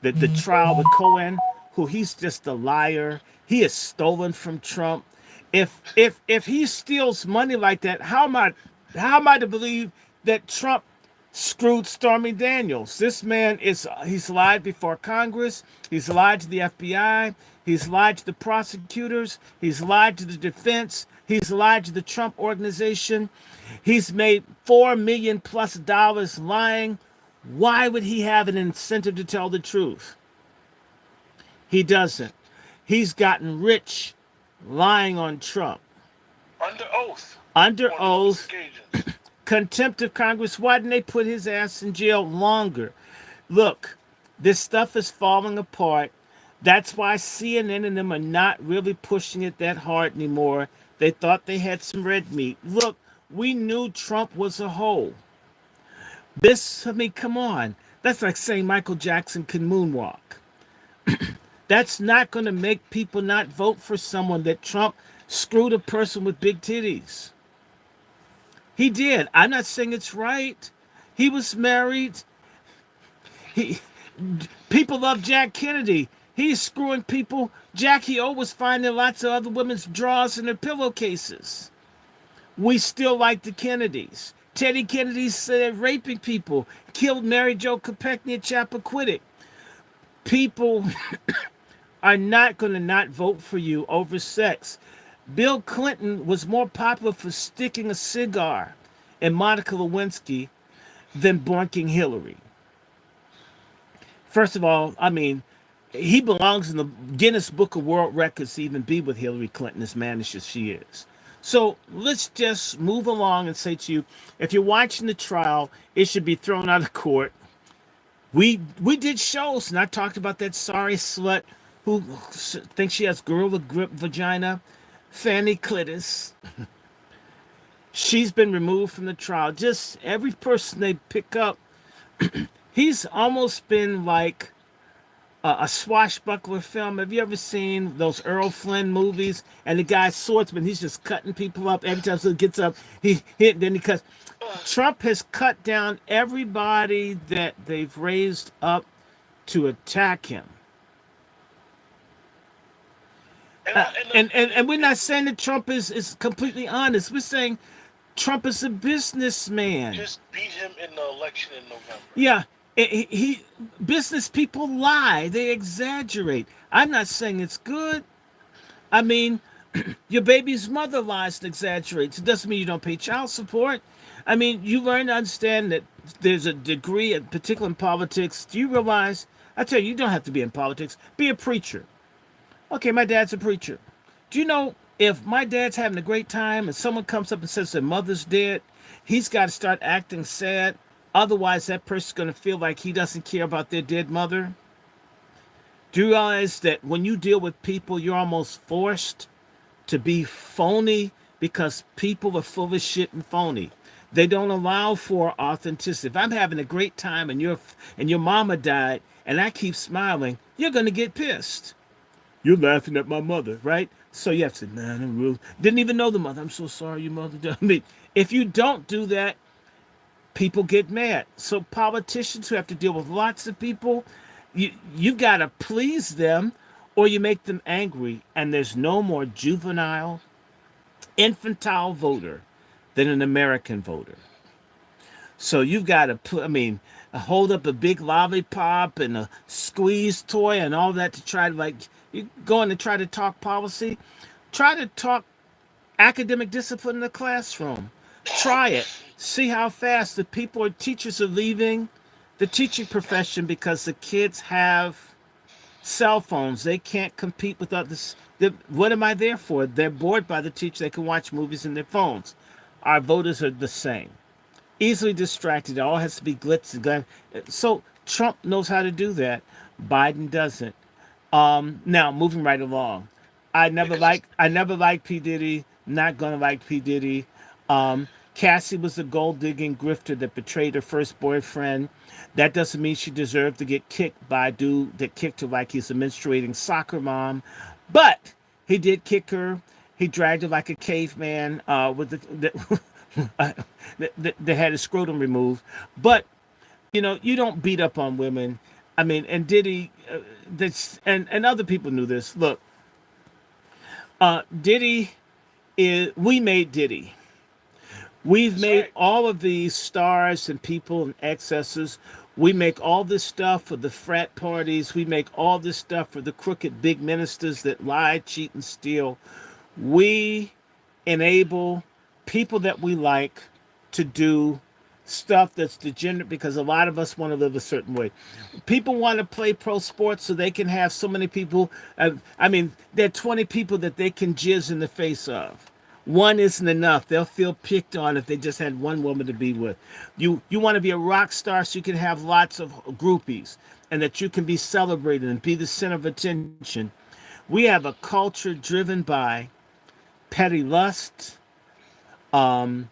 the trial with Cohen, who he's just a liar, he has stolen from Trump. If he steals money like that, how am I to believe that Trump screwed Stormy Daniels? This man he's lied before Congress, he's lied to the FBI, he's lied to the prosecutors, he's lied to the defense, he's lied to the Trump organization. He's made $4 million plus lying. Why would he have an incentive to tell the truth? He doesn't. He's gotten rich lying on Trump. Under oath. Under oath. Contempt of Congress. Why didn't they put his ass in jail longer? Look, this stuff is falling apart. That's why CNN and them are not really pushing it that hard anymore. They thought they had some red meat. Look, we knew Trump was a hoe. Come on. That's like saying Michael Jackson can moonwalk. That's not going to make people not vote for someone that Trump screwed a person with big titties. He did. I'm not saying it's right. He was married. People love Jack Kennedy. He's screwing people. Jackie O was finding lots of other women's drawers in their pillowcases. We still like the Kennedys. Teddy Kennedy said raping people, killed Mary Jo Kopechne at Chappaquiddick. People are not going to not vote for you over sex. Bill Clinton was more popular for sticking a cigar in Monica Lewinsky than boinking Hillary. First of all, I mean, he belongs in the Guinness Book of World Records to even be with Hillary Clinton as managed as she is. So let's just move along and say to you, if you're watching the trial, it should be thrown out of court. We did shows, and I talked about that sorry slut who thinks she has gorilla grip vagina, Fanny Clitis. She's been removed from the trial. Just every person they pick up, he's almost been like a swashbuckler film. Have you ever seen those Earl Flynn movies? And the guy's swordsman, he's just cutting people up every time someone gets up. He hit, then he cuts. Trump has cut down everybody that they've raised up to attack him. And we're not saying that Trump is completely honest. We're saying Trump is a businessman. Just beat him in the election in November. Yeah, he business people lie. They exaggerate. I'm not saying it's good. I mean, your baby's mother lies and exaggerates. It doesn't mean you don't pay child support. I mean, you learn to understand that there's a degree, particularly in politics. Do you realize? I tell you, you don't have to be in politics. Be a preacher. Okay, my dad's a preacher. Do you know if my dad's having a great time and someone comes up and says their mother's dead, he's got to start acting sad. Otherwise, that person's going to feel like he doesn't care about their dead mother. Do you realize that when you deal with people, you're almost forced to be phony because people are full of shit and phony. They don't allow for authenticity. If I'm having a great time and your mama died and I keep smiling, you're going to get pissed. You're laughing at my mother, right? So you have to say, man, I really didn't even know the mother. I'm so sorry your mother died. I mean, if you don't do that, people get mad. So politicians who have to deal with lots of people, you've got to please them or you make them angry. And there's no more juvenile, infantile voter than an American voter. So you've got to hold up a big lollipop and a squeeze toy and all that to try to you go in and try to talk policy. Try to talk academic discipline in the classroom. Try it. See how fast the teachers are leaving the teaching profession because the kids have cell phones. They can't compete with others. What am I there for? They're bored by the teacher. They can watch movies in their phones. Our voters are the same. Easily distracted. It all has to be glitz and glam. So Trump knows how to do that. Biden doesn't. Now moving right along. I never liked P. Diddy. Not gonna like P. Diddy. Cassie was a gold digging grifter that betrayed her first boyfriend. That doesn't mean she deserved to get kicked by a dude that kicked her like he's a menstruating soccer mom. But he did kick her. He dragged her like a caveman with that had his scrotum removed. But you don't beat up on women. I mean, and Diddy, and other people knew this. Look, Diddy we made Diddy. We've made all of these stars and people and excesses. We make all this stuff for the frat parties. We make all this stuff for the crooked big ministers that lie, cheat, and steal. We enable people that we like to do stuff that's degenerate because a lot of us want to live a certain way. People want to play pro sports so they can have so many people. There are 20 people that they can jizz in the face of. One isn't enough. They'll feel picked on if they just had one woman to be with. You want to be a rock star so you can have lots of groupies and that you can be celebrated and be the center of attention. We have a culture driven by petty lust, the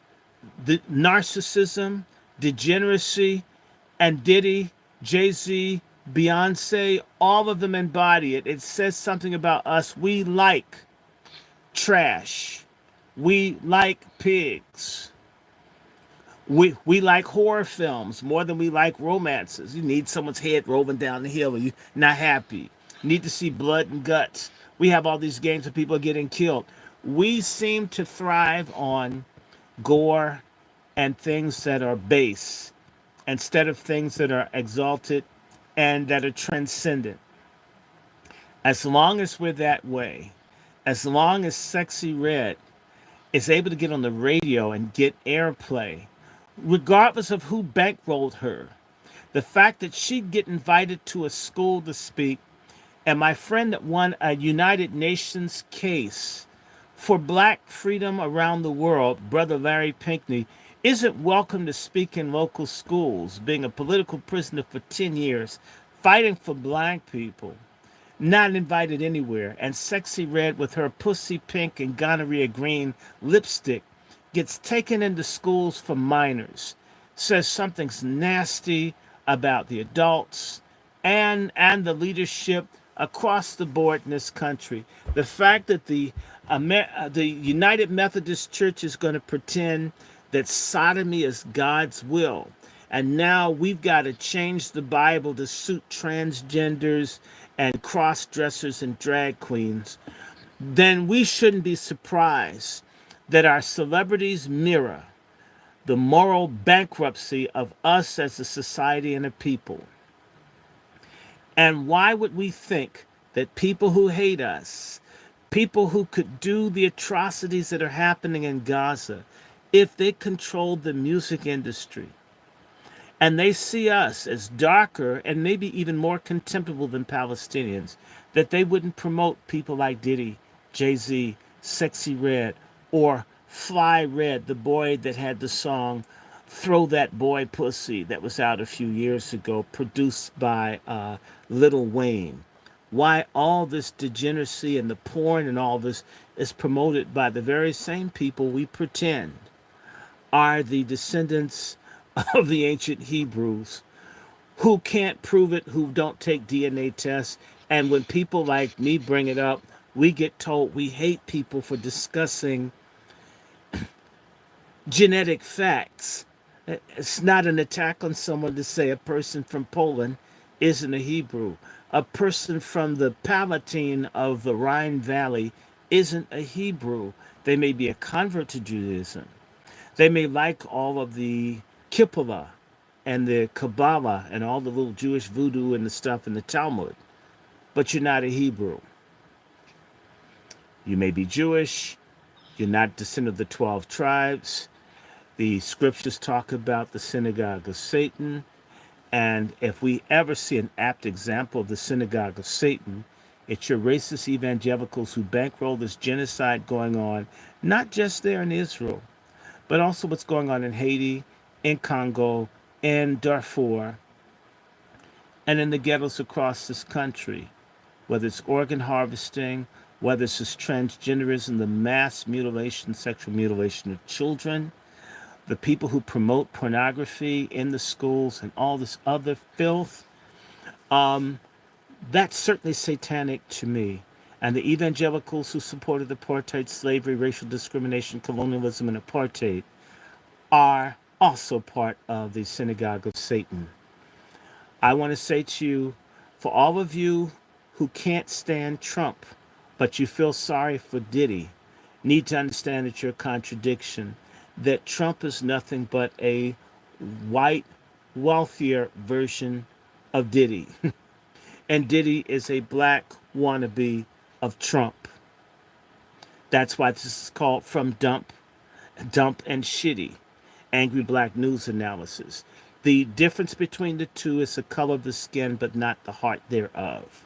narcissism, degeneracy, and Diddy, Jay-Z, Beyonce, all of them embody it. It says something about us. We like trash. We like pigs. We like horror films more than we like romances. You need someone's head rolling down the hill and you're not happy. You need to see blood and guts. We have all these games of people getting killed. We seem to thrive on gore and things that are base instead of things that are exalted and that are transcendent. As long as we're that way, as long as Sexy Red is able to get on the radio and get airplay, regardless of who bankrolled her, the fact that she'd get invited to a school to speak, and my friend that won a United Nations case for black freedom around the world, Brother Larry Pinkney, isn't welcome to speak in local schools, being a political prisoner for 10 years, fighting for black people, not invited anywhere. And Sexy Red, with her pussy pink and gonorrhea green lipstick, gets taken into schools for minors, says something's nasty about the adults and the leadership across the board in this country. The fact that the United Methodist Church is going to pretend that sodomy is God's will, and now we've got to change the Bible to suit transgenders and cross dressers and drag queens, then we shouldn't be surprised that our celebrities mirror the moral bankruptcy of us as a society and a people. And why would we think that people who hate us, people who could do the atrocities that are happening in Gaza, if they controlled the music industry and they see us as darker and maybe even more contemptible than Palestinians, that they wouldn't promote people like Diddy, Jay-Z, Sexy Red, or Fly Red, the boy that had the song Throw That Boy Pussy that was out a few years ago, produced by Lil Wayne. Why all this degeneracy and the porn and all this is promoted by the very same people we pretend are the descendants of the ancient Hebrews, who can't prove it, who don't take DNA tests. And when people like me bring it up, we get told we hate people for discussing genetic facts. It's not an attack on someone to say a person from Poland isn't a Hebrew. A person from the Palatine of the Rhine Valley isn't a Hebrew. They may be a convert to Judaism. They may like all of the Kippolah and the Kabbalah and all the little Jewish voodoo and the stuff in the Talmud, but you're not a Hebrew. You may be Jewish. You're not descendant of the 12 tribes. The scriptures talk about the synagogue of Satan. And if we ever see an apt example of the synagogue of Satan, it's your racist evangelicals who bankroll this genocide going on, not just there in Israel, but also what's going on in Haiti, in Congo, in Darfur, and in the ghettos across this country. Whether it's organ harvesting, whether it's this transgenderism, the mass mutilation, sexual mutilation of children, the people who promote pornography in the schools and all this other filth, that's certainly satanic to me. And the evangelicals who supported apartheid, slavery, racial discrimination, colonialism, and apartheid are also part of the synagogue of Satan. I want to say to you, for all of you who can't stand Trump, but you feel sorry for Diddy, need to understand that you're a contradiction, that Trump is nothing but a white, wealthier version of Diddy. And Diddy is a black wannabe of Trump. That's why this is called From Dump and Shiddy, Angry Black News Analysis. The difference between the two is the color of the skin, but not the heart thereof.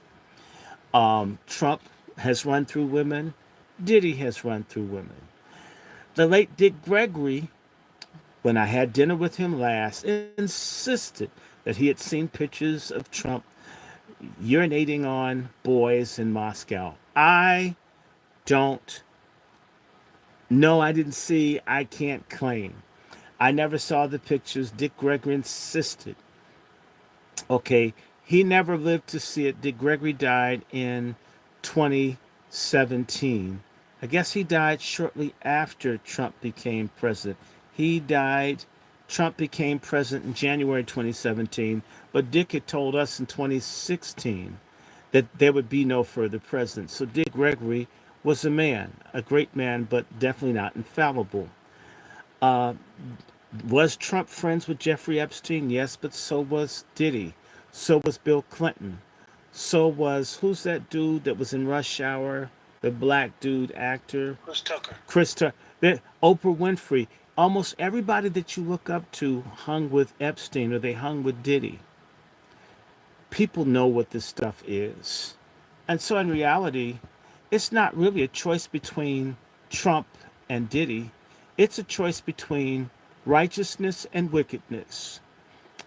Trump has run through women. Diddy has run through women. The late Dick Gregory, when I had dinner with him last, insisted that he had seen pictures of Trump urinating on boys in Moscow. I don't know. I didn't see. I can't claim. I never saw the pictures. Dick Gregory insisted. Okay, he never lived to see it. Dick Gregory died in 2017. I guess he died shortly after Trump became president. He died, Trump became president in January 2017, but Dick had told us in 2016 that there would be no further president. So Dick Gregory was a man, a great man, but definitely not infallible. Uh, was Trump friends with Jeffrey Epstein? Yes, but so was Diddy. So was Bill Clinton. So was who's that dude that was in Rush Hour? The black dude actor, Chris Tucker. Krista, Oprah Winfrey. Almost everybody that you look up to hung with Epstein or they hung with Diddy. People know what this stuff is. And so in reality, it's not really a choice between Trump and Diddy. It's a choice between righteousness and wickedness.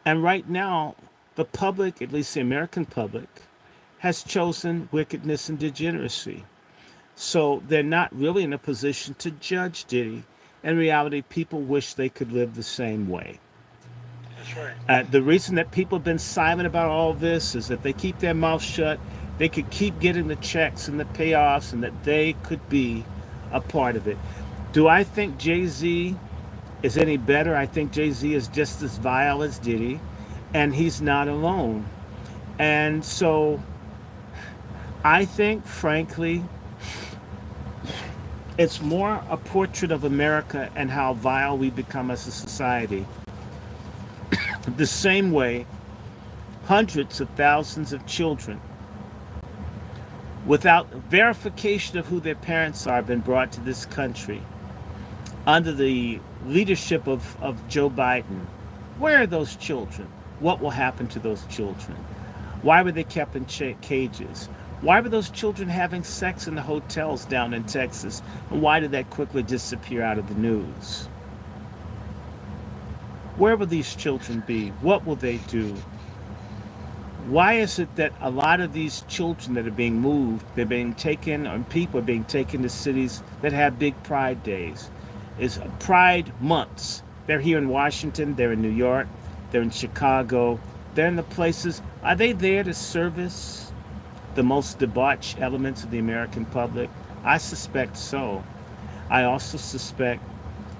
And right now, the public, at least the American public, has chosen wickedness and degeneracy. So they're not really in a position to judge Diddy. In reality, people wish they could live the same way. That's right. The reason that people have been silent about all this is that they keep their mouths shut. They could keep getting the checks and the payoffs, and that they could be a part of it. Do I think Jay Z is any better? I think Jay Z is just as vile as Diddy, and he's not alone. And so I think, frankly, it's more a portrait of America and how vile we become as a society. The same way hundreds of thousands of children, without verification of who their parents are, have been brought to this country under the leadership of Joe Biden. Where are those children? What will happen to those children? Why were they kept in cages? Why were those children having sex in the hotels down in Texas? And why did that quickly disappear out of the news? Where will these children be? What will they do? Why is it that a lot of these children that are being moved, they're being taken, or people are being taken to cities that have big pride days? Is pride months. They're here in Washington, they're in New York, they're in Chicago, they're in the places. Are they there to service the most debauched elements of the American public? I suspect so. I also suspect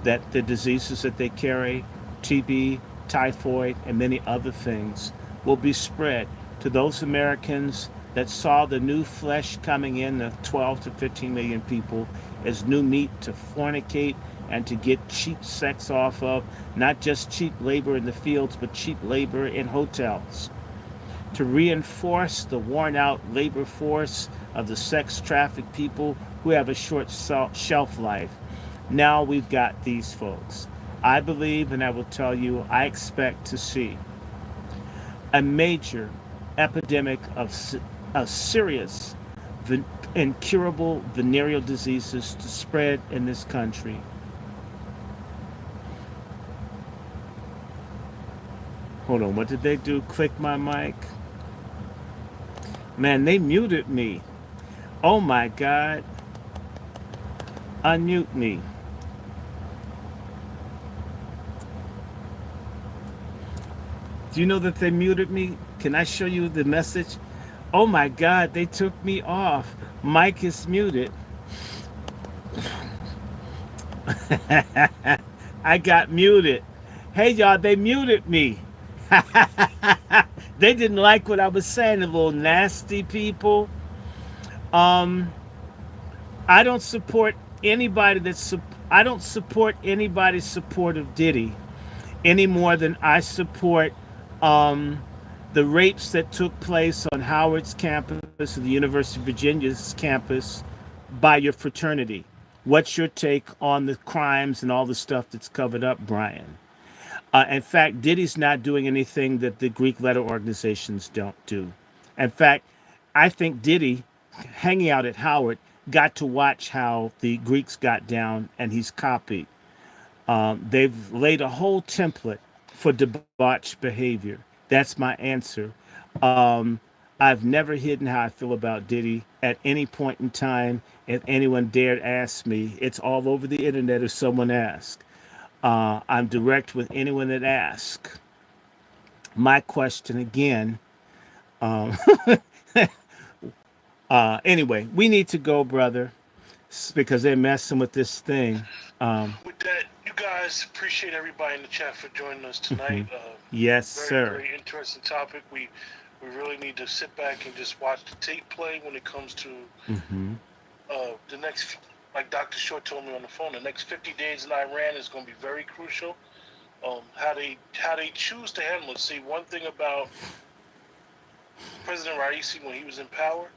that the diseases that they carry, TB, typhoid, and many other things, will be spread to those Americans that saw the new flesh coming in, the 12 to 15 million people, as new meat to fornicate and to get cheap sex off of, not just cheap labor in the fields, but cheap labor in hotels, to reinforce the worn out labor force of the sex trafficked people who have a short shelf life. Now we've got these folks. I believe, and I will tell you, I expect to see a major epidemic of serious, incurable venereal diseases to spread in this country. Hold on, what did they do? Click my mic? Man, they muted me. Oh my God. Unmute me. Do you know that they muted me? Can I show you the message? Oh my God, they took me off. Mic is muted. I got muted. Hey y'all, they muted me. They didn't like what I was saying, the little nasty people. Um, I don't support anybody I don't support anybody's support of Diddy any more than I support um, the rapes that took place on Howard's campus or the University of Virginia's campus by your fraternity. What's your take on the crimes and all the stuff that's covered up, Brian? In fact, Diddy's not doing anything that the Greek letter organizations don't do. In fact, I think Diddy, hanging out at Howard, got to watch how the Greeks got down, and he's copied. They've laid a whole template for debauched behavior. That's my answer. Um, I've never hidden how I feel about Diddy at any point in time. If anyone dared ask me, it's all over the internet if someone asks. I'm direct with anyone that asks. My question again. Um, anyway, we need to go, brother, because they're messing with this thing. Um, With that, you guys appreciate everybody in the chat for joining us tonight. yes, Very, sir. very interesting topic. We really need to sit back and just watch the tape play when it comes to Hmm. the next. Like Dr. Short told me on the phone, the next 50 days in Iran is going to be very crucial. How they choose to handle it. See, one thing about President Raisi, when he was in power,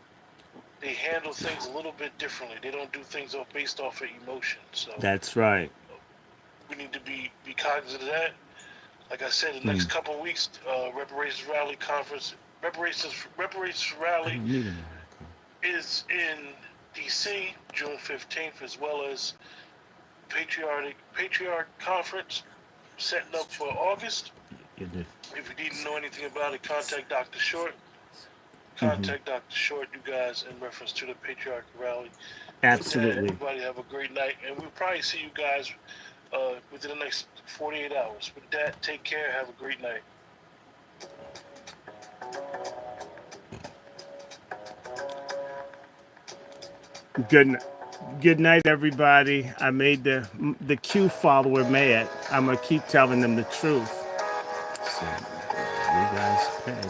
they handle things a little bit differently. They don't do things based off of emotion. So That's right. we need to be cognizant of that. Like I said, the next couple of weeks, reparations rally conference, reparations I rally don't need an oracle. is in D.C. June 15th, as well as Patriarch Conference setting up for August. You did. If you need to know anything about it, contact Dr. Short. Mm-hmm. Contact Dr. Short, you guys, in reference to the Patriarch Rally. Absolutely. Everybody have a great night, and we'll probably see you guys within the next 48 hours. With that, take care. Have a great night. Good night, everybody. I made the Q follower mad. I'm gonna keep telling them the truth. So you guys pay.